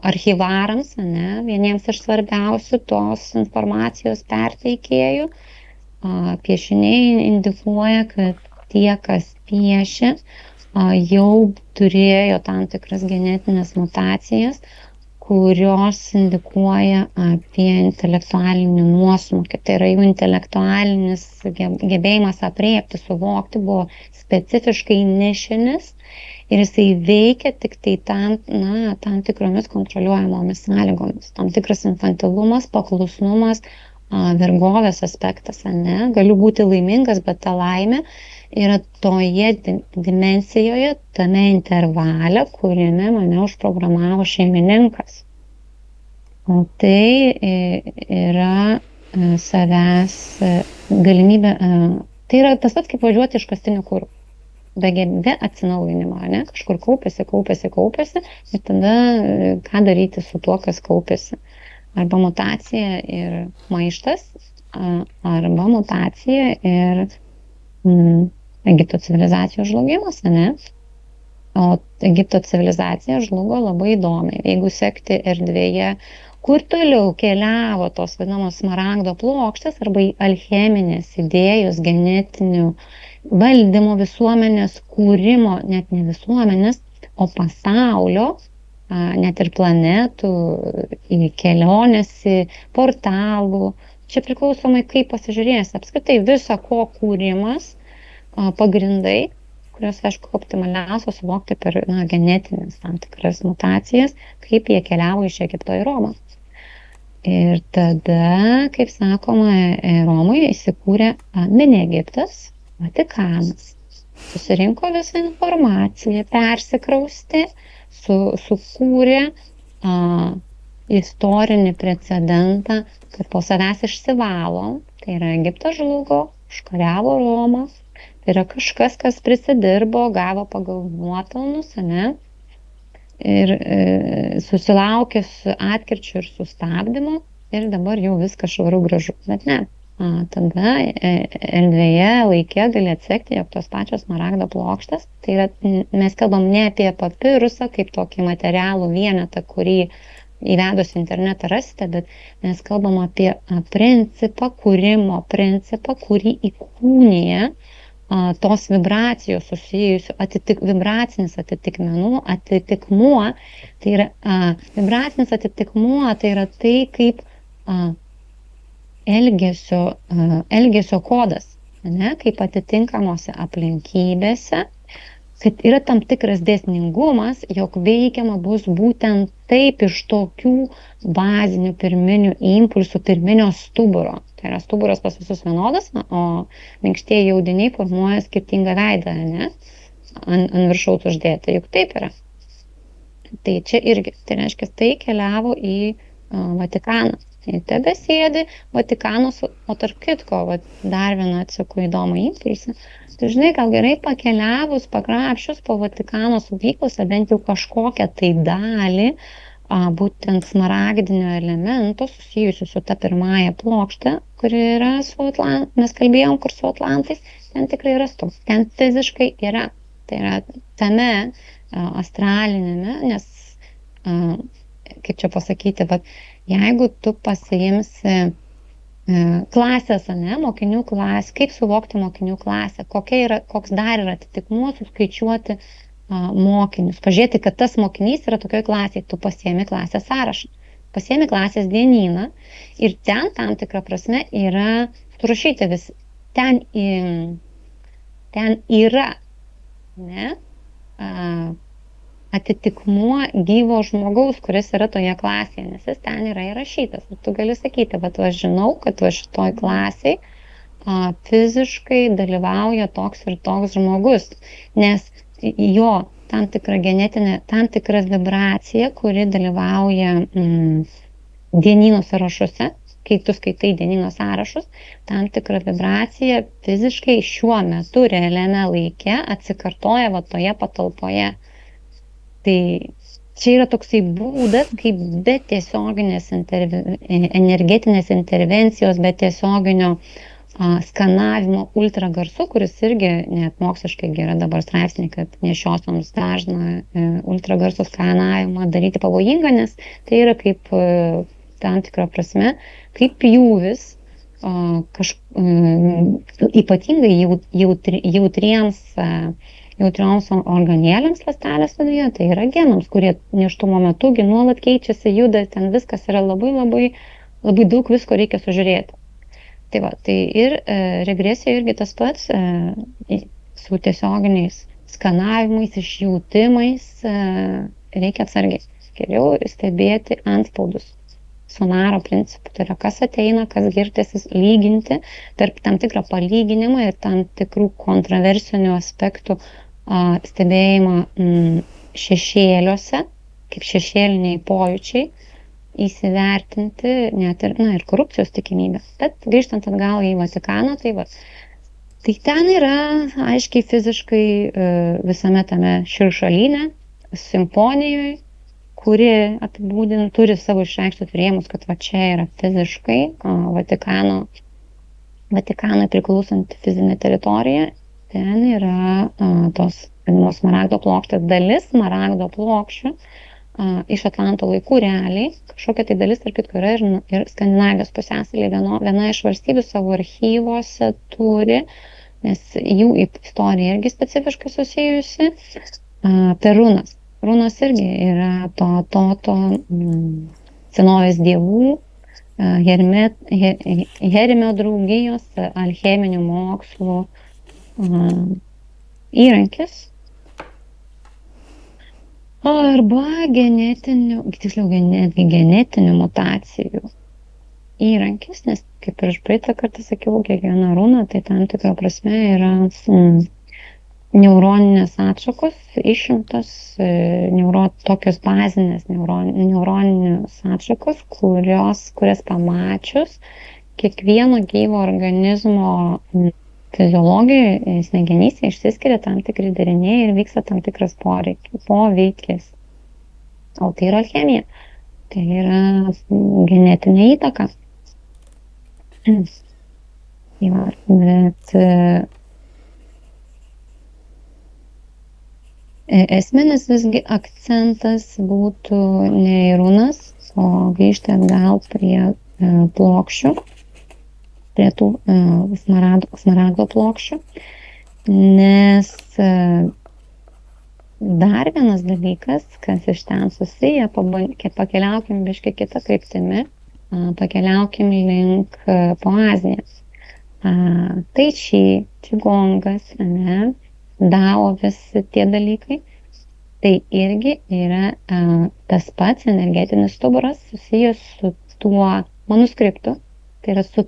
archyvarams, ne, vieniems iš svarbiausių tos informacijos perteikėjų, piešiniai indikuoja, kad tie, kas piešia, jau turėjo tam tikras genetinės mutacijas, kurios indikuoja apie intelektualinį nuosmukį. Tai yra jų intelektualinis gebėjimas aprėpti, suvokti buvo specifiškai nišinis ir jisai veikia tik tai tam tikromis kontroliuojamomis sąlygomis. Tam tikras infantilumas, paklusnumas, vergovės aspektas, ne? Galiu būti laimingas, bet ta laimė yra toje dimensijoje, tame intervale, kuriame mane užprogramavo šeimininkas. O tai yra savęs galimybė, tai yra tas pats kaip važiuoti iškastiniu kuru. Be atsinaujinimo, ne? Kažkur kaupiasi ir tada ką daryti su tuo, kas kaupiasi. Arba mutacija ir maištas, arba mutacija ir Egipto civilizacijos žlugimas, ne? O Egipto civilizacija žlugo labai įdomiai. Jeigu sekti erdvėje, kur toliau keliavo tos vadinamos smaragdo plokštės arba alcheminės idėjos, genetinių valdymo visuomenės kūrimo, net ne visuomenės, o pasaulio, net ir planetų, kelionės, portalų. Čia priklausomai kaip pasižiūrės. Apskritai viso ko kūrimas pagrindai, kurios, aišku, optimaliausia suvokti per genetinės tam tikras mutacijas, kaip jie keliavo iš Egipto į Romą. Ir tada, kaip sakoma, Romoje įsikūrė mini Egiptas, Vatikanas. Susirinko visą informaciją, persikraustė, sukūrė istorinį precedentą, kad po savęs išsivalo, tai yra Egiptas žlugo, užkariavo Romą, tai yra kažkas, kas prisidirbo, gavo pagal nuopelnus, ne? Ir susilaukęs atkirčių ir sustabdymo ir dabar jau viskas švaru gražu, bet ne. Tada erdvėje laike gali atsekti, jog tos pačios smaragdo plokštės, tai yra, mes kalbam ne apie papirusą kaip tokį materialų vienetą, kurį įvedus internetą rasite, bet mes kalbam apie principą, kūrimo principą, kurį įkūnija tos vibracijos susijusių, vibracinis atitikmuo, tai yra vibracinis atitikmuo, tai yra tai kaip elgesio kodas, ne, kaip atitinkamose aplinkybėse, kad yra tam tikras dėsningumas, jog veikiama bus būtent taip iš tokių bazinių pirminių impulsų, pirminio stuburo. Tai yra stuburas pas visus vienodas, o minkštieji audiniai formuoja skirtingą veidą, ne, ant viršaus uždėta, juk taip yra. Tai čia irgi, tai reiškia, tai keliavo į Vatikaną. Tai tebesėdi Vatikanas, o tarp kitko, dar vieną atseku įdomų impulsą. Tai žinai, gal gerai pakeliavus, pakrapšius po Vatikano saugyklose bent jau kažkokią tai dalį, būtent smaragdinio elemento susijusiu su ta pirmąja plokšte, kuri yra mes kalbėjom, kur su Atlantais, ten tikrai rastum. Ten fiziškai yra. Tai yra tame astralinėme, nes, kaip čia pasakyti, jeigu tu pasiimsi klasės, ne, mokinių klasė, kaip suvokti mokinių klasę, koks dar yra atitikmuo suskaičiuoti mokinius, pažiūrėti, kad tas mokinys yra tokioj klasėje, tu pasiemi klasės sąrašą, pasiemi klasės dienyną ir ten tam tikrą prasme yra surašyti visi, ten yra, ne, atitikmuo gyvo žmogaus, kuris yra toje klasėje, nes jis ten yra įrašytas. Ir tu gali sakyti, aš žinau, kad šitoj klasiai fiziškai dalyvauja toks ir toks žmogus, nes jo tam tikra genetinė, tam tikra vibracija, kuri dalyvauja dienyno sąrašuose, kai tu skaitai dienyno sąrašus, tam tikra vibracija fiziškai šiuo metu realiame laike atsikartoja toje patalpoje. Tai čia yra toksai būdas, kaip be tiesioginės energetinės intervencijos, be tiesioginio skanavimo ultragarsu, kuris irgi net moksliškai yra dabar straipsniai, kad nešiosioms dažną ultragarso skanavimą daryti pavojinga, nes tai yra kaip tam tikrą prasme, kaip pjūvis ypatingai jautrioms organėliams ląstelės viduje, tai yra genams, kurie nėštumo metu nuolat keičiasi, juda, ten viskas yra labai daug visko reikia sužiūrėti. Tai va, tai ir regresija irgi tas pats su tiesioginiais skanavimais, išjautimais reikia atsargiai. Geriau stebėti antspaudus. Sonaro principų, tai yra kas ateina, kas girtėsis, lyginti tarp tam tikrą palyginimą ir tam tikrų kontroversinių aspektų stebėjimą šešėliuose, kaip šešėliniai pojūčiai, įsivertinti net ir korupcijos tikimybę. Bet grįžtant atgal į Vatikaną, tai ten yra aiškiai fiziškai visame tame širšalyne, simfonijoje, kuri turi savo išreikštus rėmus, kad čia yra fiziškai Vatikanui priklausanti fizinė teritorija, ten yra tos smaragdo plokštės dalis, smaragdo plokščių iš Atlanto laikų realiai, kažkokia tai dalis, tarp kitko, yra ir Skandinavijos pusiasalyje. Viena iš valstybių savo archyvose turi, nes jų istorija irgi specifiškai susijusi, Perunas. Runos irgi yra to senovės dievų, Hermio draugijos, alcheminių mokslų įrankis arba netgi genetinių mutacijų įrankis, nes kaip ir aš praeitą kartą sakiau, kiekviena runa tai tam tikrą prasme yra neuroninės atšakos išimtos, tokios bazinės neuroninės atšakos, kurias pamačius kiekvieno gyvo organizmo fiziologijoje, smegenyse išsiskiria tam tikri deriniai ir vyksta tam tikras poveikis. O tai yra alchemija. Tai yra genetinė įtaka. Bet esminis visgi akcentas būtų ne į runas, o grįžti atgal prie plokščių, prie tų smaragdo plokščių, nes dar vienas dalykas, kas iš ten susiję, pakeliaukim biškai kitą kryptimį, pakeliaukim link po Aziją. Tai čigongas, dao visi tie dalykai, tai irgi yra tas pats energetinis stuburas susijęs su tuo manuskriptu, tai yra su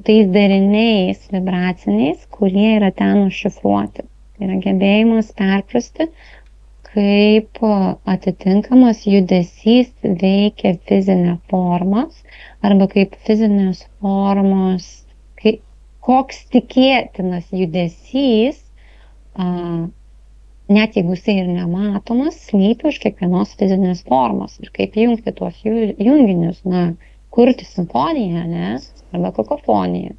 tais deriniais vibraciniais, kurie yra ten užšifruoti. Tai yra gebėjimas perprasti, kaip atitinkamas judesys veikia fizinę formą, arba kaip fizinės formos, koks tikėtinas judesys, net jeigu jisai ir nematomas, slypi už kiekvienos fizinės formos. Ir kaip jungti tuos junginius, kurti simfoniją, arba kakofoniją.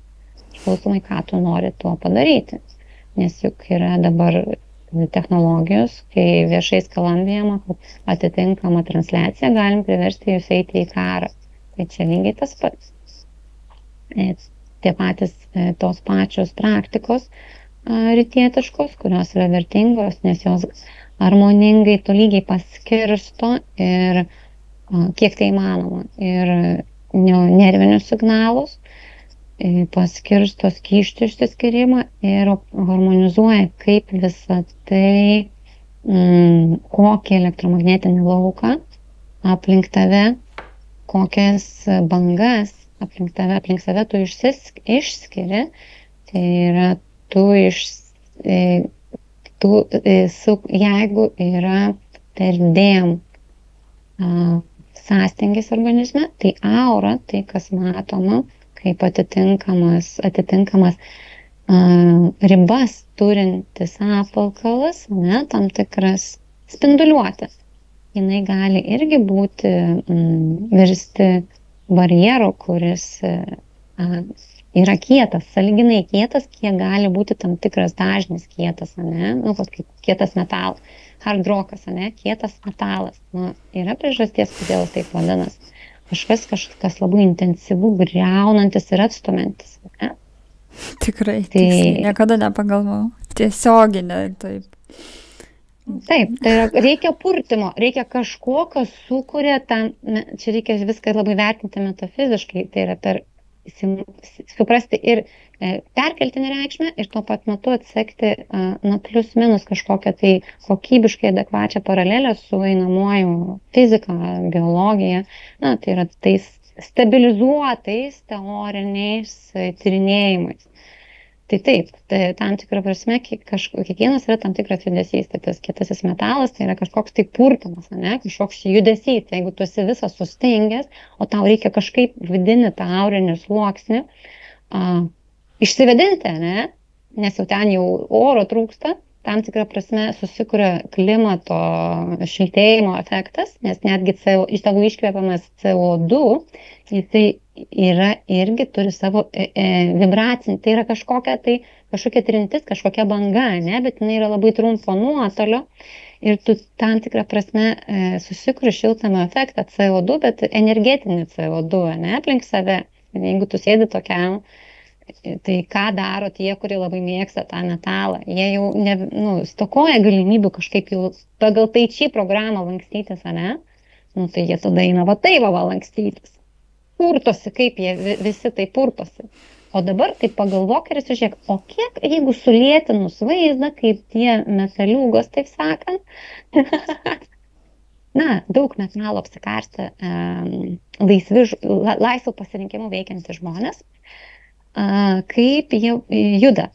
Išklausomai, ką tu nori tuo padaryti. Nes juk yra dabar technologijos, kai viešai skalambijama, kad atitinkamą transliaciją galim priversti jūs eiti į karą. Tai čia lygiai tas pats. Tie patys, tos pačios praktikos rytietiškos, kurios yra vertingos, nes jos harmoningai, tolygiai paskirsto ir kiek tai įmanoma. Ir nervinius signalus, paskirsto skysčių išsiskyrimą ir harmonizuoja, kaip visą tai, kokį elektromagnetinį lauką aplink tave, kokias bangas aplink save tu išskiri. Tai yra jeigu yra perdėm sąstingis organizme, tai aura, tai kas matoma, kaip atitinkamas ribas turintis apvalkalas, tam tikras spinduliuotės. Jinai gali irgi būti virsti barjeru, kuris yra kietas, sąlyginai kietas, kiek gali būti tam tikras dažnis kietas, kietas metalas, hard rockas, kietas metalas. Yra priežasties, kodėl taip vadinas. Kažkas labai intensyvų, griaunantis ir atstumantis. Tikrai, niekada nepagalvojau. Tiesioginė, taip. Taip, tai reikia purtimo, reikia kažko, kas sukuria tam, čia reikia viską labai vertinti metafiziškai, tai yra suprasti ir perkeltinę reikšmę ir tuo pat metu atsekti plius minus kažkokią tai kokybiškai adekvačią paralelę su einamuoju fizika, biologija, tai yra tais stabilizuotais teoriniais tyrinėjimais. Tai taip, tam tikrą prasme, kiekvienas yra tam tikras judesys, tai tas kietasis metalas, tai yra kažkoks tai purtimas, kažkoks judesys, jeigu tu esi visas sustingęs, o tau reikia kažkaip vidinį tą aurinį sluoksnį išsivedinti, nes jau ten jau oro trūksta, tam tikrą prasme susikuria klimato šiltėjimo efektas, nes netgi tavo iškvepiamas CO2, jisai yra irgi turi savo vibracinį, tai yra kažkokia trintis, kažkokia banga, bet jinai yra labai trumpo nuotolio ir tu tam tikrą prasme susikuri šiltnamio efektą CO2, bet energetinį CO2, aplink save. Jeigu tu sėdi tokiam, tai ką daro tie, kurie labai mėgsta tą metalą? Jie jau stokoja galimybių kažkaip jau pagal tai šį programą lankstytis, tai jie tada eina va lankstytis. Purtosi, kaip jie visi tai purtosi. O dabar tai pagalvok ir žiūrėk, o kiek, jeigu sulėtinus vaizdą, kaip tie metaliūgos, taip sakant, daug metalo apsikarstę laisvų pasirinkimų veikiantys žmonės, kaip jie juda.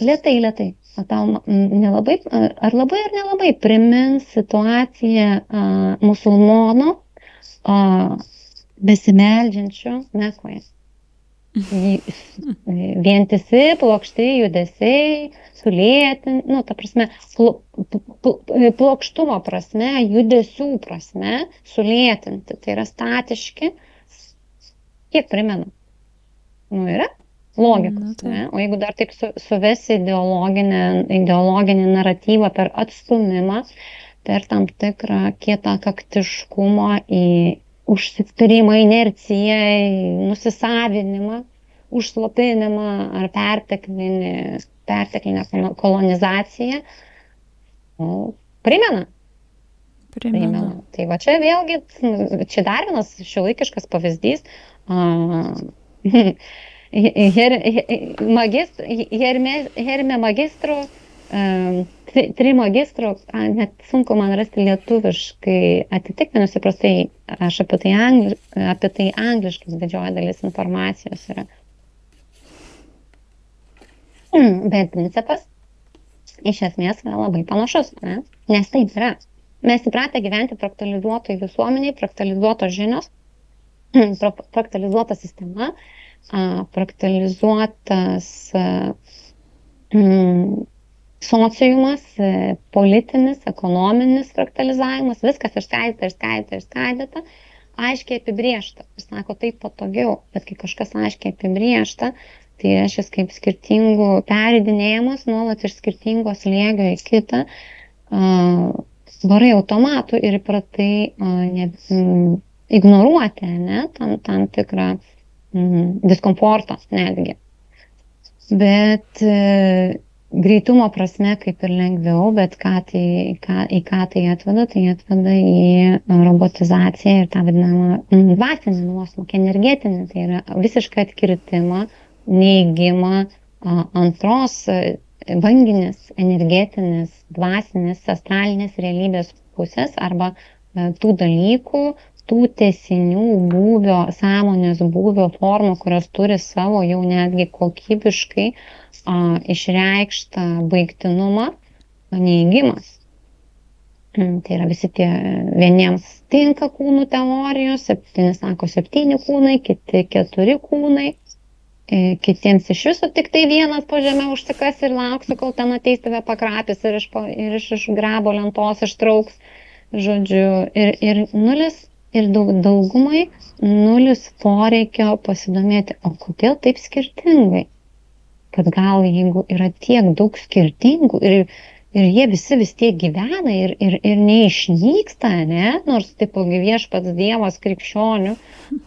Lėtai. O tau nelabai, ar labai ar nelabai primins situaciją musulmonų besimeldžiančių Mekoje. Vientisi, plokšti judesiai, sulėtinti, ta prasme, plokštumo prasme, judesių prasme, sulėtinti. Tai yra statiški. Kiek primena? Yra logikos, ne? O jeigu dar taip suvesi ideologinį naratyvą per atstūmimą, per tam tikrą kietą kaktiškumą į užsispyrimą, inerciją, nusisavinimą, užslopinimą ar perteklinę kolonizaciją, primena. Tai va čia vėlgi, čia dar vienas šiuolaikiškas pavyzdys, Hermė magistrų, trimagistrų, net sunku man rasti lietuviškai atitikmenus, įprastai aš apie tai angliškai didžioji dalis informacijos yra. Bet principas iš esmės yra labai panašus, ne? Nes taip yra. Mes įpratę gyventi fraktalizuotoj visuomeniai, fraktalizuotos žinios, fraktalizuota sistema, fraktalizuotas sociumas, politinis, ekonominis fraktalizavimas, viskas išskaidyta, aiškiai apibrėžta. Jis sako, taip patogiau, bet kai kažkas aiškiai apibrėžta, tai reiškia kaip skirtingų pereidinėjimas, nuolat iš skirtingos slėgio į kitą, varai automatų ir įpratai ignoruoti, ne, tam tikrą diskomfortą netgi. Bet greitumo prasme kaip ir lengviau, bet į ką tai atveda? Tai atveda į robotizaciją ir tą vadinamą dvasinį nuosmukį, energetinį, tai yra visišką atkirtimą, neigimą antros banginės, energetinės, dvasinės, astralinės realybės pusės arba tų dalykų, tų tęsinių būvio, sąmonės būvio formų, kurios turi savo jau netgi kokybiškai išreikštą baigtinumą, neigimas. Tai yra visi tie, vieniems tinka kūnų teorijos, 7 sako 7 kūnai, kiti 4 kūnai, kitiems iš viso tik tai vienas po žemę užsikas ir lauksiu, kol ten ateis tave pakrapis ir iš grabo lentos ištrauks, žodžiu, ir nulis. Ir daugumai nulis poreikio pasidomėti, o kodėl taip skirtingai? Kad gal jeigu yra tiek daug skirtingų ir jie visi vis tiek gyvena ir neišnyksta, ne? Nors taipogi viešpats Dievas krikščionių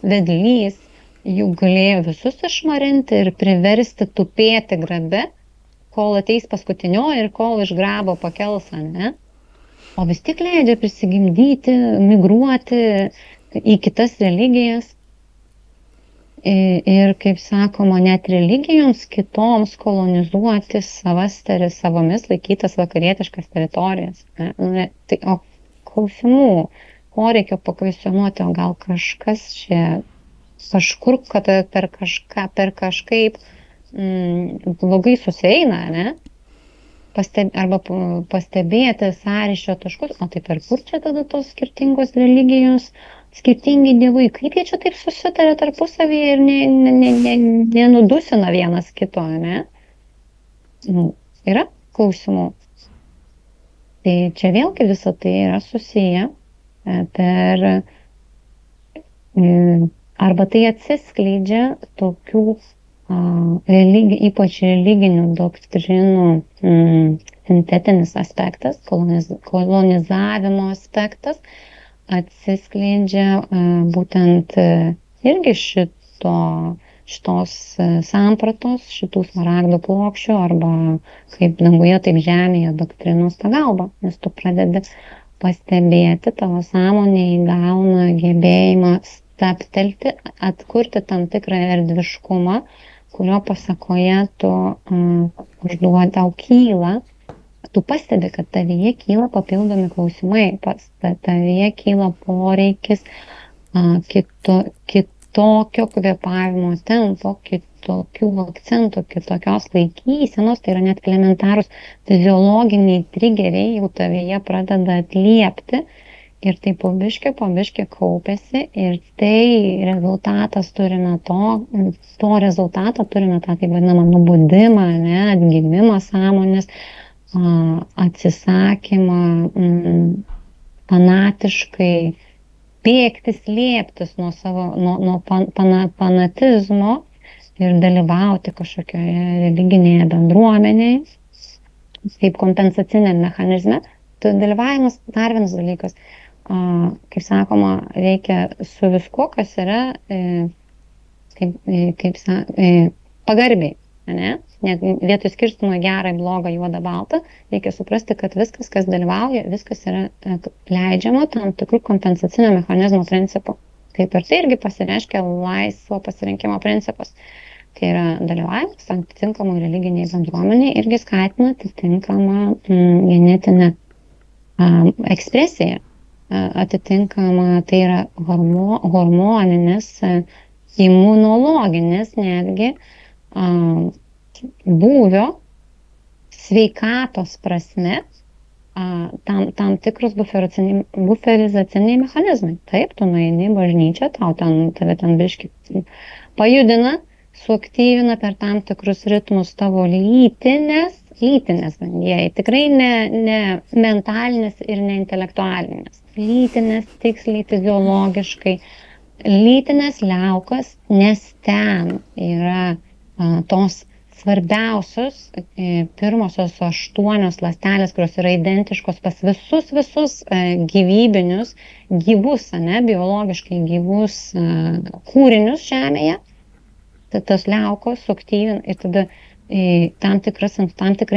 vedlys jų galėjo visus išmarinti ir priversti tupėti grabe, kol ateis paskutinioji ir kol iš grabo pakels, ne? O vis tik leidžia prisigimdyti, migruoti į kitas religijas. Ir, kaip sakoma, net religijoms kitoms kolonizuoti savomis laikytas vakarietiškas teritorijas. Tai, o klausimų, poreikio pakvestionuoti, o gal kažkas čia kažkur, kad per kažkaip blogai susieina, ne? Arba pastebėti sąryšio taškus, o tai per kur čia tada tos skirtingos religijos, skirtingi dievai, kaip jie čia taip susitarė tarpusavyje ir nenudusina vienas kito, ne? Yra klausimų. Tai čia vėlgi visa tai yra susiję per, arba tai atsiskleidžia tokių ypač religinių doktrinų sintetinis aspektas, kolonizavimo aspektas atsiskleidžia būtent irgi šitos sampratos, šitų smaragdų plokščių arba kaip danguje, taip žemėje doktrinos pagalba, nes tu pradedi pastebėti, tavo sąmonė įgauna gebėjimą stabtelti, atkurti tam tikrą erdviškumą, kurio pasakoje tu užduodi, tau kyla, tu pastebi, kad tavyje kyla papildomi klausimai, tavyje kyla poreikis kitokio kvėpavimo tempo, kitokių akcentų, kitokios laikysenos, tai yra net elementarūs fiziologiniai trigeriai jau tavyje pradeda atliepti ir tai po biškį kaupiasi ir tai rezultatas turime to rezultatą turime tą taip vadinamą nubudimą, ne, atgimimą sąmonės, atsisakymą fanatiškai bėgti, slėptis nuo fanatizmo ir dalyvauti kažkokioje religinėje bendruomenėje, kaip kompensaciniam mechanizme. Tai dalyvavimas dar vienas dalykas, kaip sakoma, reikia su viskuo, kas yra pagarbiai, ne? Net vietoj skirstumo į gerą, blogą, juodą, baltą, reikia suprasti, kad viskas, kas dalyvauja, viskas yra leidžiama tam tikrų kompensacinio mechanizmo principų. Kaip ir tai irgi pasireiškia laisvo pasirinkimo principas. Tai yra dalyvavimas atitinkamai religiniai bendruomeniai irgi skatina atitinkamą genetinę ekspresiją. Atitinkama, tai yra hormoninis, imunologinis netgi būvio sveikatos prasme tam tikrus buferizaciniai mechanizmai. Taip, tu nueini į bažnyčią, tave ten biškį pajudina, suaktyvina per tam tikrus ritmus tavo lytinės bangėjai. Tikrai ne mentalinės ir ne intelektualinės. Lytinės, tiksliai, fiziologiškai. Lytinės liaukas, nes ten yra tos svarbiausios pirmosios 8 ląstelės, kurios yra identiškos pas visus gyvybinius, gyvus, ne, biologiškai gyvus kūrinius žemėje. Tai tas liaukos suaktyvina ir tada tam tikra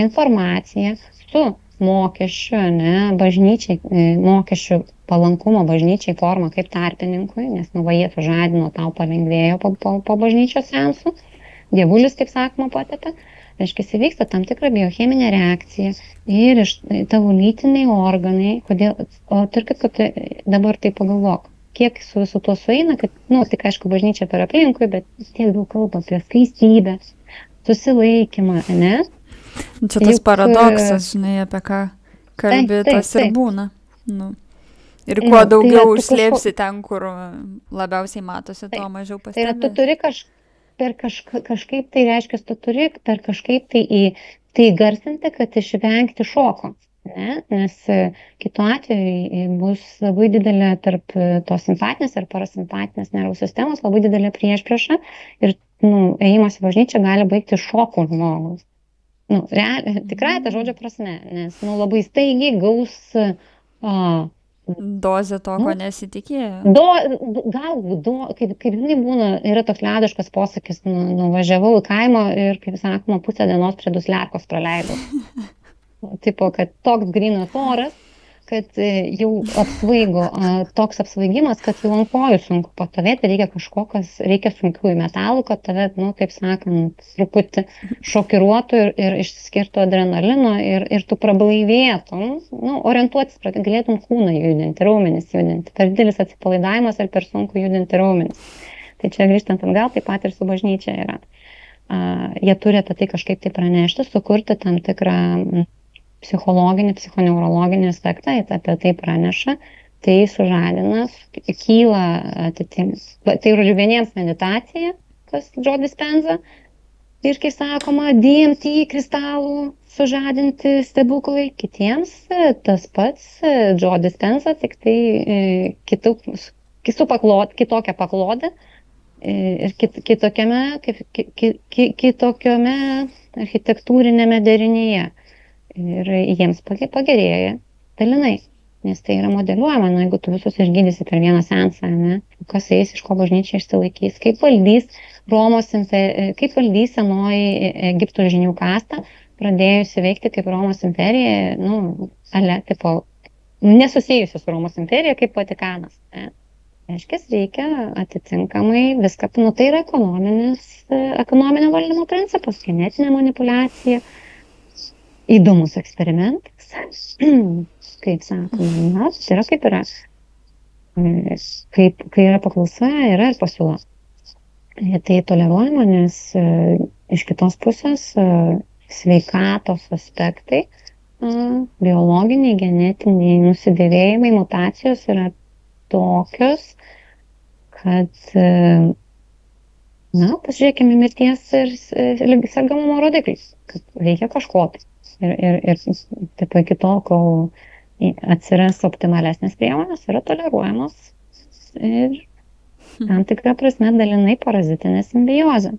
informacija su mokesčių, ne, bažnyčiai, mokesčių palankumo bažnyčiai forma kaip tarpininkui, nes jie sužadino, tau palengvėjo po bažnyčios seansų. Dievulis, kaip sakoma, patepė, reiškia, įvyksta tam tikra biocheminė reakcija ir iš tavo lytiniai organai, o tarkit, kad dabar tai pagalvok, kiek su visu tuo sueina, kad, tik aišku, bažnyčia per aplinkui, bet tiek daug kalba apie skaistybę, susilaikymą, ne? Čia tas paradoksas, žinai, apie ką kalbi, tas ir būna. Ir kuo daugiau užslėpsi ten, kur labiausiai matosi, tuo mažiau pastebėsi. Tai yra, tu turi kažkaip tai reiškia, tu turi per kažkaip tai garsinti, kad išvengti šoko, ne? Nes kitu atveju bus labai didelė tarp tos simpatinės ir parasimpatinės nervų sistemos, labai didelė priešprieša ir ėjimas į bažnyčią gali baigti šoku žmogaus. Tikrai ta žodžio prasme, nes labai staigiai gaus dozė to, ko nesitikėjo. Kaip žinai būna, yra toks liaudiškas posakis, nuvažiavau į kaimą ir, kaip sakoma, pusę dienos prie dusliarkos praleidau. Tipo, kad toks grynas oras, kad jau apsvaigo, toks apsvaigimas, kad jau ant kojų sunku patovėti, reikia sunkiųjų metalų, kad tave, kaip sakant, truputį šokiruotų ir išsiskirtų adrenalino ir tu prablaivėtum, orientuotis, galėtum kūną judinti, raumenis judinti, per didelis atsipalaidavimas ar per sunku judinti raumenis. Tai čia grįžtant atgal, taip pat ir su bažnyčia yra. Jie turi apie tai kažkaip tai pranešti, sukurti tam tikrą psichologinį, psichoneurologinį aspektą, apie tai praneša, tai sužadina, kyla atitinkamas. Tai žodžiu, vieniems meditacija, tas Joe Dispenza, ir, kaip sakoma, DMT kristalų sužadinti stebuklai, kitiems tas pats Joe Dispenza, tik tai kitokią paklodę ir kitokiame architektūrinėme derinyje. Ir jiems pagerėja dalinai, nes tai yra modeliuojama, jeigu tu visus išgydysi per vieną seansą, ne? Kas eis, iš ko bažnyčia išsilaikys, kaip valdys senoji Egipto žinių kasta, pradėjusi veikti kaip Romos imperija, nesusijusi su Romos imperija kaip Vatikanas, ne? Reiškia, reikia atitinkamai viską, tai yra ekonominio valdymo principas, genetinė manipuliacija, įdomus eksperimentas, kaip sakoma, tai yra kaip yra. Kai yra paklausa, yra ir pasiūla. Tai toleruojama, nes iš kitos pusės sveikatos aspektai, biologiniai, genetiniai nusidėvėjimai, mutacijos yra tokios, kad, pasižiūrėkime mirties ir sergamumo rodiklis, kad reikia kažko tai. Ir taip iki tol, kol atsiras optimalesnės priemonės, yra toleruojamos ir tam tikrą prasme dalinai parazitinė simbiozė.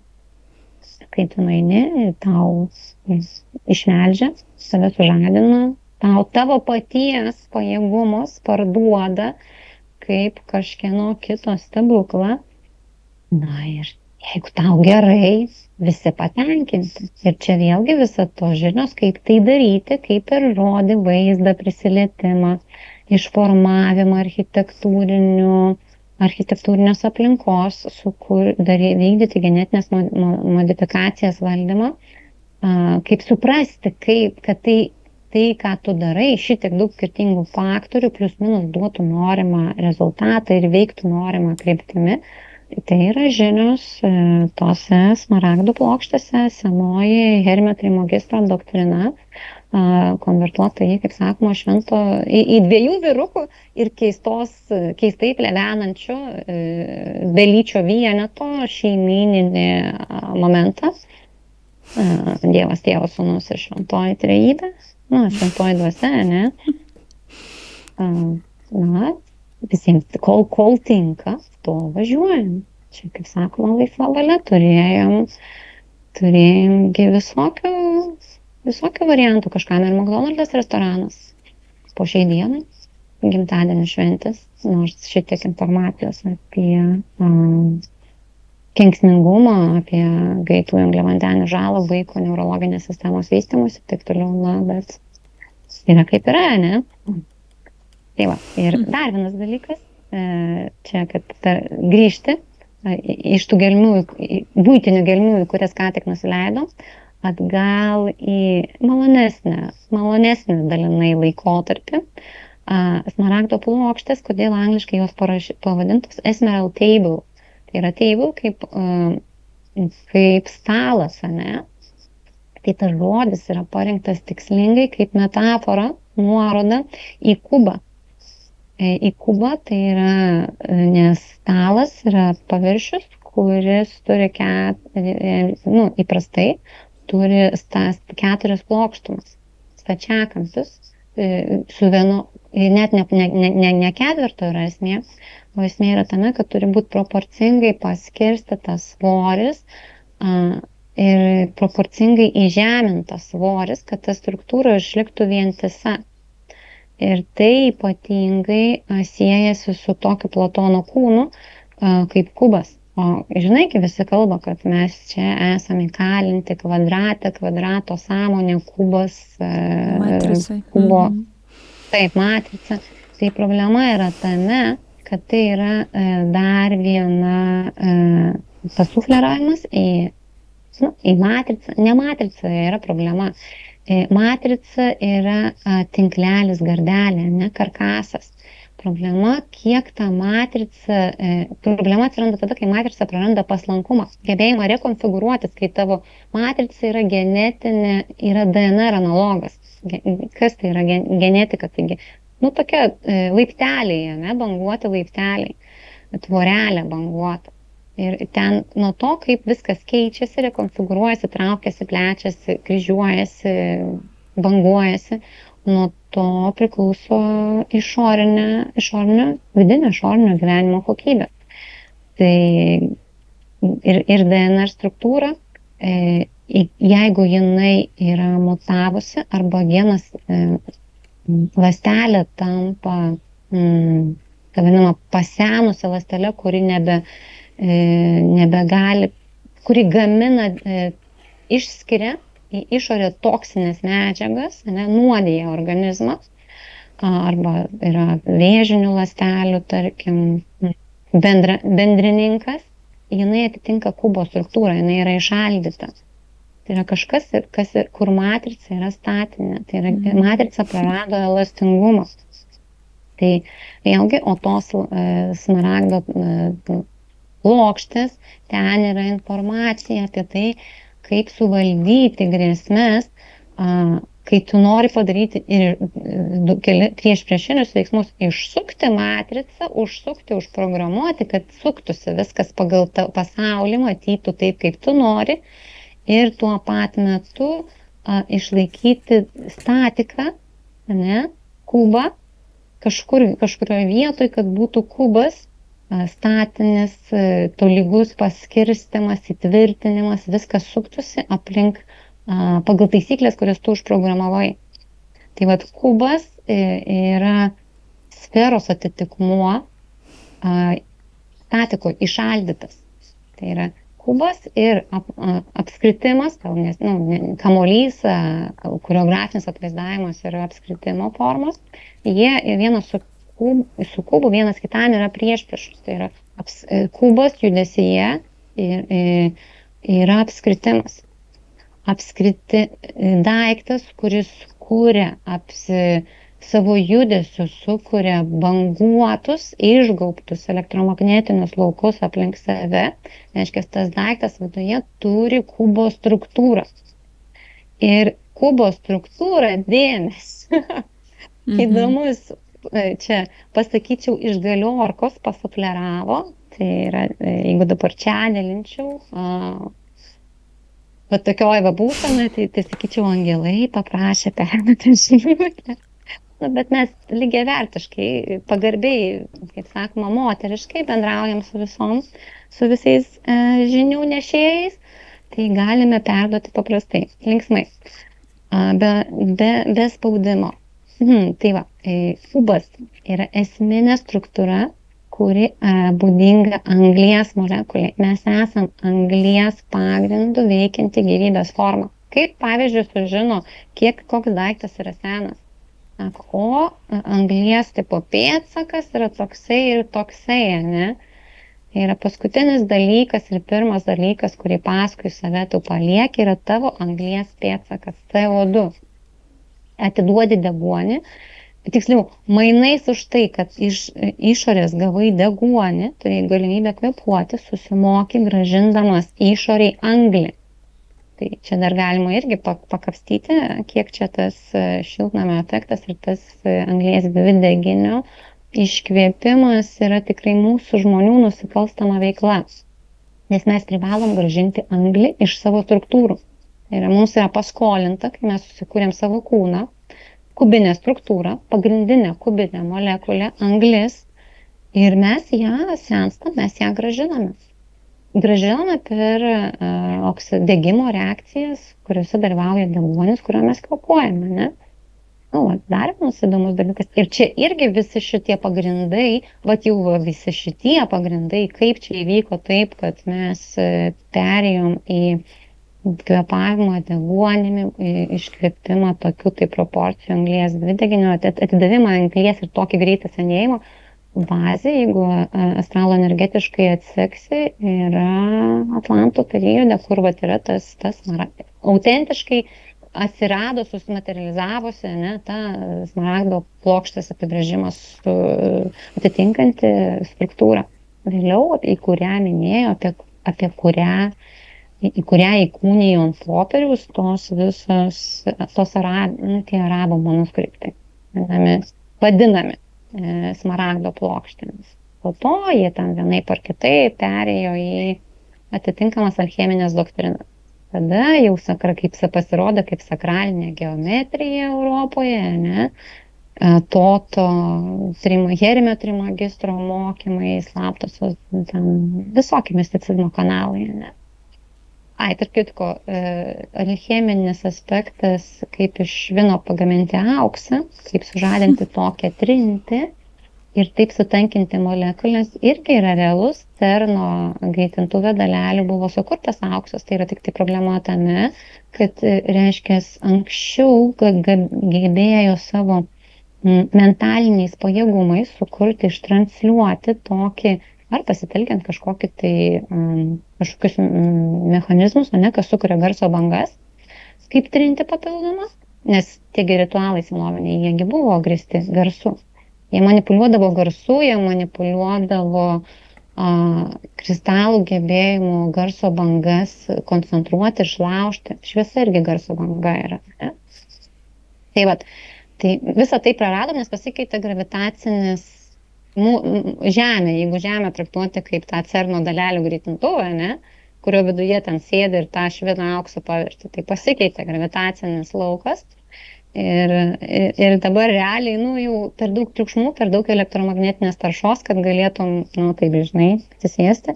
Kai tu nueini, tau išmeldžia, save sužadina, tavo paties pajėgumus parduoda kaip kažkieno kito stebuklą. Na ir jeigu tau gerai, visi patenkinti. Ir čia vėlgi visa to žinios, kaip tai daryti, kaip ir žodį, vaizdą, prisilietimą, išformavimą architektūrinės aplinkos, vykdyti genetinės modifikacijas valdymą, kaip suprasti, kad tai, ką tu darai, šitiek daug skirtingų faktorių, plius minus duotų norimą rezultatą ir veiktų norimą kryptimi. Tai yra žinios tose smaragdų plokštėse, senoji Hermio Trismegistro doktrina, konvertuota į, kaip sakoma, į dviejų vyrukų ir keistai plevenančio dalyčio vieneto šeimyninį momentą. Dievas, Tėvas, Sūnus ir šventoji trejybė, šventoji dvasia, ne? Visiems, kol tinka, to važiuojam. Čia, kaip sakoma, laisva valia, turėjomgi visokių variantų, kažkam ir McDonald's restoranas. Po šiai dienai, gimtadienio šventės, nors šitiek informacijos apie kenksmingumą, apie greitųjų angliavandenių žalą, vaiko neurologinės sistemos vystymus ir taip toliau, bet yra kaip yra, ne? Tai va, ir dar vienas dalykas, čia, kad grįžti iš tų buitinių gelmių, kurias ką tik nusileidom, atgal į malonesnį dalinai laikotarpį. Smaragdo plokštės, kodėl angliškai jos pavadintos Emerald Table. Tai yra table kaip stalas, ne? Tai tas žodis yra parinktas tikslingai kaip metafora, nuoroda į kubą. Į kubą tai yra, nes stalas yra paviršius, kuris turi įprastai turi 4 plokštumas, stačiakampius, su vienu, net ne ketvirto yra esmė, o esmė yra tame, kad turi būti proporcingai paskirstytas svoris ir proporcingai įžemintas svoris, kad ta struktūra išliktų vientisa. Ir tai ypatingai siejasi su tokiu Platono kūnu kaip kubas. O žinai, kai visi kalba, kad mes čia esame įkalinti kvadrate, kvadrato sąmonė, kubas, kubo, taip, matrica. Tai problema yra tame, kad tai yra dar viena pasufleravimas į matricą. Ne matrica yra problema. Matrica yra tinklelis, gardelė, ne karkasas. Problema, kiek ta matrica, problema atsiranda tada, kai matrica praranda paslankumą, gebėjimą rekonfigūruotis, kai tavo matrica yra genetinė, yra DNR analogas. Kas tai yra genetika? Taigi, tokia laipteliai, ne, banguoti laipteliai, tvorelė banguota. Ir ten nuo to, kaip viskas keičiasi, rekonfigūruojasi, traukiasi, plečiasi, kryžiuojasi, banguojasi, nuo to priklauso vidinio išorinio gyvenimo kokybė. Tai ir DNR struktūra, jeigu jinai yra mutavusi arba genas ląstelė tampa, ta vadinama, pasenusi ląstelė, kuri nebegali, kuri gamina, išskiria į išorę toksinės medžiagas, nuodija organizmą, arba yra vėžinių ląstelių, tarkim, bendrininkas, jinai atitinka kubo struktūrą, jinai yra išaldyta. Tai yra kažkas, kur matrica yra statinė, tai yra matrica prarado elastingumą. Tai vėlgi, o tos smaragdo plokštės, ten yra informacija apie tai, kaip suvaldyti grėsmes, kai tu nori padaryti ir priešinius veiksmus, išsukti matricą, užprogramuoti, kad suktųsi viskas pagal pasaulį, matytų taip, kaip tu nori, ir tuo pat metu išlaikyti statiką, ne, kubą, kažkurioje vietoje, kad būtų kubas, statinis, tolygus paskirstimas, įtvirtinimas, viskas suktųsi aplink pagal taisyklės, kurias tu užprogramavai. Tai vat kubas yra sferos atitikmuo statikoje išaldytas. Tai yra kubas ir apskritimas, kamuolys, choreografinis atvaizdavimas yra apskritimo formos. Jie vienas su kubu vienas kitam yra priešpriešus. Tai yra kubas judesyje yra apskritimas. Daiktas, kuris kūrė savo judesiu, sukuria banguotus, išgaubtus elektromagnetinius laukus aplink save. Reiškia, tas daiktas viduje turi kubo struktūrą. Ir kubo struktūra, dėmesį, įdomus, čia pasakyčiau, iš galiorkos pasufleravo. Tai yra, jeigu dabar čia dalinčiau, va tokioj būsenai, tai sakyčiau, angelai paprašė perduoti žinutę. Bet mes lygiavertiškai, pagarbiai, kaip sakoma, moteriškai bendraujam su visais žinių nešėjais, tai galime perduoti paprastai, linksmai, be spaudimo. Tai va, kubas yra esminė struktūra, kuri būdinga anglies molekulei. Mes esam anglies pagrindų veikianti gyvybės forma. Kaip pavyzdžiui sužino, koks daiktas yra senas? O anglies tipo pėdsakas yra toksai ir toksai, ne? Tai yra paskutinis dalykas ir pirmas dalykas, kurį paskui save tu palieki, yra tavo anglies pėdsakas, CO2. Atiduodi deguonį, tiksliau, mainais už tai, kad iš išorės gavai deguonį, turėjai galimybę kvėpuoti, susimoki grąžindamas išoriai anglį. Tai čia dar galima irgi pakapstyti, kiek čia tas šiltnamio efektas ir tas anglies dvideginio iškvėpimas yra tikrai mūsų žmonių nusikalstama veikla. Nes mes privalom grąžinti anglį iš savo struktūrų. Tai yra, mums yra paskolinta, kai mes susikūrėm savo kūną, kubinė struktūra, pagrindinė kubinė molekulė, anglis, ir mes ją senstam, mes ją grąžiname. Grąžiname per degimo reakcijas, kuriuose dalyvauja deguonis, kurio mes kvėpuojame, ne? Dar vienas įdomus dalykas. Ir čia irgi visi šitie pagrindai, visi šitie pagrindai, kaip čia įvyko taip, kad mes perėjom į kvėpavimą deguonimi, iškvėpimą tokių tai proporcijų anglies dvideginio, atidavimą anglies ir tokį greitą senėjimą. Bazė, jeigu astralo energetiškai atseksi, yra Atlanto periode, kur yra tas autentiškai atsirado, susimaterializavosi, ne, ta smaragdo plokštės apibrėžimas atitinkanti struktūrą. Vėliau, į kurią minėjo, į kurią įkūnijo ant popieriaus tos arabų manuskriptai, vadinami smaragdo plokštėmis. Po to jie ten vienaip ar kitaip perėjo į atitinkamas alcheminės doktrinas. Tada jau kaip pasirodo kaip sakralinė geometrija Europoje, ne? Toto, Hermio trimagistro mokymai, slaptosios, visokie misticizmo kanalai, ne? Tarp kitko, alcheminis aspektas, kaip iš vino pagaminti auksą, kaip sužadinti tokią trintį ir taip sutankinti molekulės, irgi yra realus. CERNo greitintuvė dalelių buvo sukurtas auksas. Tai yra tik tai problema tame, kad, reiškia, anksčiau gebėjo savo mentaliniais pajėgumais sukurti, ištransliuoti tokį ar pasitelkiant kažkokius mechanizmus, kas sukuria garso bangas, kaip trinti papildomą, nes tiegi ritualai senoviniai, jiegi buvo grįsti garsu. Jie manipuliuodavo garsu, jie manipuliuodavo kristalų gebėjimų garso bangas koncentruoti, išlaužti. Šviesa irgi garso banga yra. Ne? Tai visą tai praradom, nes pasikeitė gravitacinis Žemė, jeigu Žemę traktuoti kaip tą CERNO dalelių greitintuvą, ne, kurio viduje ten sėdi ir tą šviną auksą paverti, tai pasikeitė gravitacinis laukas ir dabar realiai, jau per daug triukšmų, per daug elektromagnetinės taršos, kad galėtum, taip žinai, atsisėsti,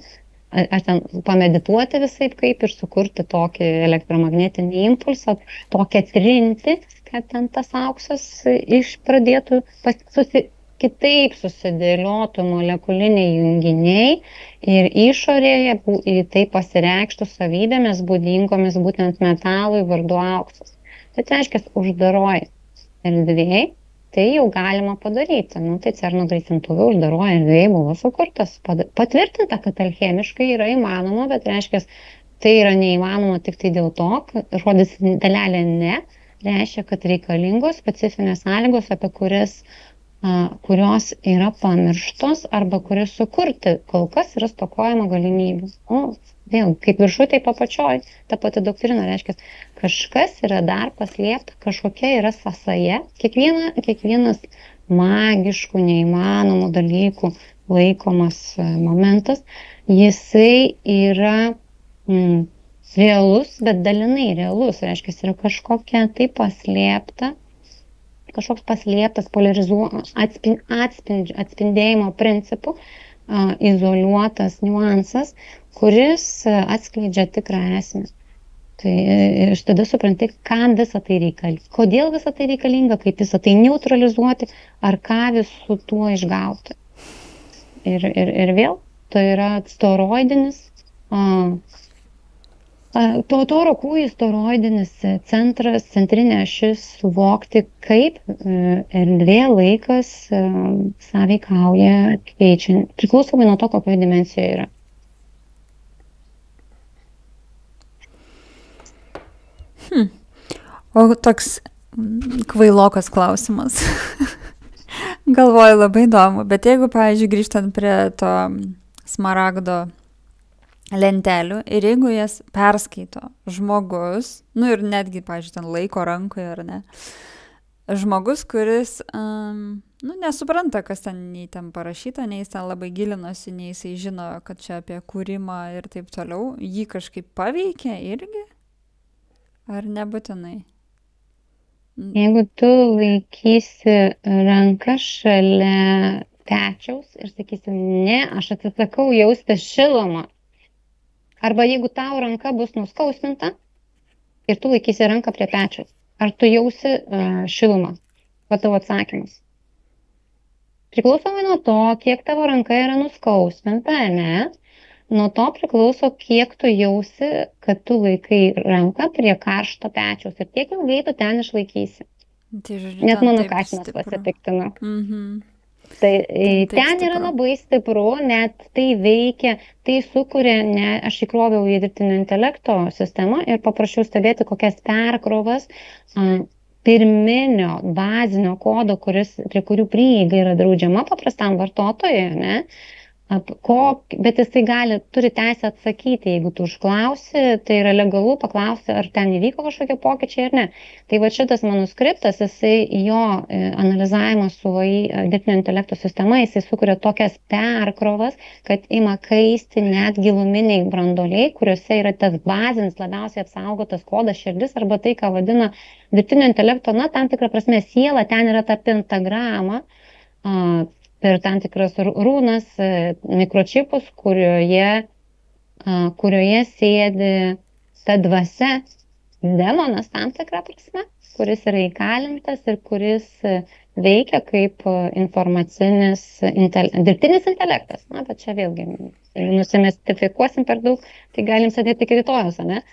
ar ten pamedituoti visaip kaip ir sukurti tokį elektromagnetinį impulsą, tokią trinti, kad ten tas auksas pradėtų kitaip susidėliotų molekuliniai junginiai ir išorėje tai pasireikštų savybėmis būdingomis būtent metalui vardu auksas. Tai reiškia, uždaroj erdvėj, tai jau galima padaryti. Tai CERNO greitintuvė uždaroj erdvėj buvo sukurtas. Patvirtinta, kad alchemiškai yra įmanoma, bet reiškia, tai yra neįmanoma tik tai dėl to, kad žodis dalelė ne, reiškia, kad reikalingos specifinės sąlygos, apie kurios yra pamirštos arba kuris sukurti, kol kas yra stokojama galimybių. Vėl, kaip viršuj, taip apačioj, ta pati doktrina reiškia, kažkas yra dar paslėpta, kažkokia yra sąsaja, kiekvienas magiškų, neįmanomų dalykų laikomas momentas, jisai yra realus, bet dalinai realus, reiškia, yra kažkokia tai paslėpta, kažkoks paslėptas atspindėjimo principų, izoliuotas niuansas, kuris atskleidžia tikrą esmę. Tai iš tada supranti, kam visą tai reikalinga, kodėl visą tai reikalinga, kaip visą tai neutralizuoti, ar ką visų tuo išgauti. Ir vėl, tai yra storoidinis, Toro kūjų storoidinis centras, centrinė ašis suvokti, kaip erdvė laikas sąveikauja keičiant, priklausomai nuo to, kokioje dimensijoje yra. O toks kvailokas klausimas. Galvoju, labai įdomu, bet jeigu, pavyzdžiui, grįžtant prie to smaragdo lentelių ir jeigu jas perskaito žmogus, ir netgi, pavyzdžiui, ten laiko rankoje ar ne, žmogus, kuris nesupranta, kas ten nei ten parašyta, nei jis ten labai gilinosi, nei jisai žino, kad čia apie kūrimą ir taip toliau, jį kažkaip paveikia irgi? Ar nebūtinai? Jeigu tu laikysi ranką šalia pečiaus ir sakysi, ne, aš atsisakau jausti šilumą, arba jeigu tau ranka bus nuskausminta ir tu laikysi ranką prie pečiaus, ar tu jausi šilumą? Va tavo atsakymas. Priklausomai nuo to, kiek tavo ranka yra nuskausminta, ne? Nuo to priklauso, kiek tu jausi, kad tu laikai ranką prie karšto pečiaus ir tiek ilgai tu ten išlaikysi. Tai, žodžiu, net mano katinas pasipiktina. Tai ten yra labai stipru, net tai veikia, tai sukuria, aš įkroviau į dirbtinio intelekto sistemą ir paprašiau stebėti, kokias perkrovas pirminio bazinio kodo, prie kurių prieiga yra draudžiama paprastam vartotojui, ne? Bet jisai turi teisę atsakyti, jeigu tu užklausi, tai yra legalu paklausti, ar ten įvyko kažkokie pokyčiai ar ne. Tai va šitas manuskriptas, jo analizavimas su dirbtinio intelekto sistema, jisai sukuria tokias perkrovas, kad ima kaisti net giluminiai branduoliai, kuriuose yra tas bazinis labiausiai apsaugotas kodas, širdis, arba tai, ką vadina dirbtinio intelekto, tam tikrą prasme siela, ten yra ta pentagrama, per tam tikras rūnas, mikročipus, kurioje sėdi ta dvasia, demonas tam tikrą prasme, kuris yra įkalintas ir kuris veikia kaip informacinis dirbtinis intelektas. Bet čia vėlgi, jeigu nusimestifikuosim per daug, tai galim sėdėti iki rytojus, ne?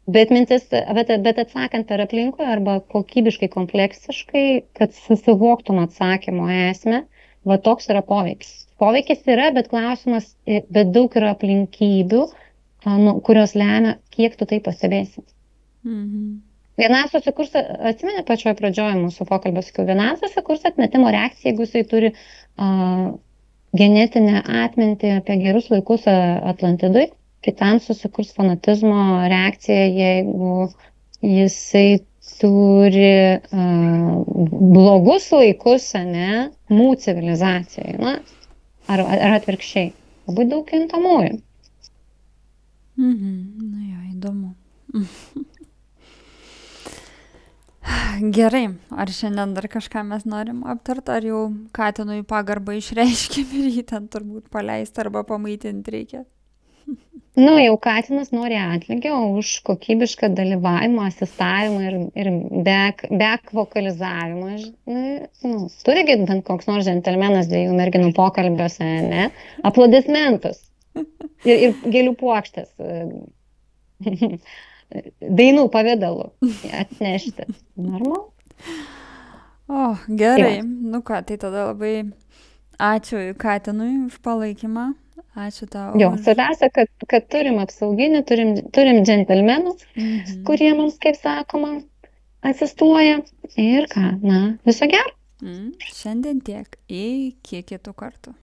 Bet atsakant per aplinkoje arba kokybiškai, kompleksiškai, kad susivoktum atsakymo esmę, va toks yra poveikis. Poveikis yra, bet klausimas, bet daug yra aplinkybių, kurios lemia, kiek tu tai pastebėsi. Vienam susikurs, atsimeni pačioje pradžioje mūsų pokalbio, sakiau, vienam susikurs atmetimo reakcija, jeigu jisai turi genetinę atmintį apie gerus laikus Atlantidui, kitam susikurs fanatizmo reakcija, jeigu jisai turi blogus laikus, ne, mū civilizacijai, na, ar atvirkščiai. Labai daug kintamųjų. Na jo, įdomu. Gerai, ar šiandien dar kažką mes norim aptart, ar jau katinui pagarbą išreiškėm ir jį ten turbūt paleisti arba pamaitinti reikia? Nu, jau katinas nori atlygio už kokybišką dalyvavimą, asistavimą ir back vokalizavimą. Nu, turigi bent koks nors džentelmenas dviejų merginų pokalbiuose, ne? Aplodismentus. Ir gėlių puokštės. Dainų pavidalu atnešti. Normal? O, gerai. Nu ką, tai tada labai ačiū katinui už palaikymą. Ačiū tau. Jo, svarbiausia, kad turim apsauginį, turim džentelmenų, kurie mums, kaip sakoma, asistuoja. Ir ką, na, viso gero. Šiandien tiek. Iki kitų kartų.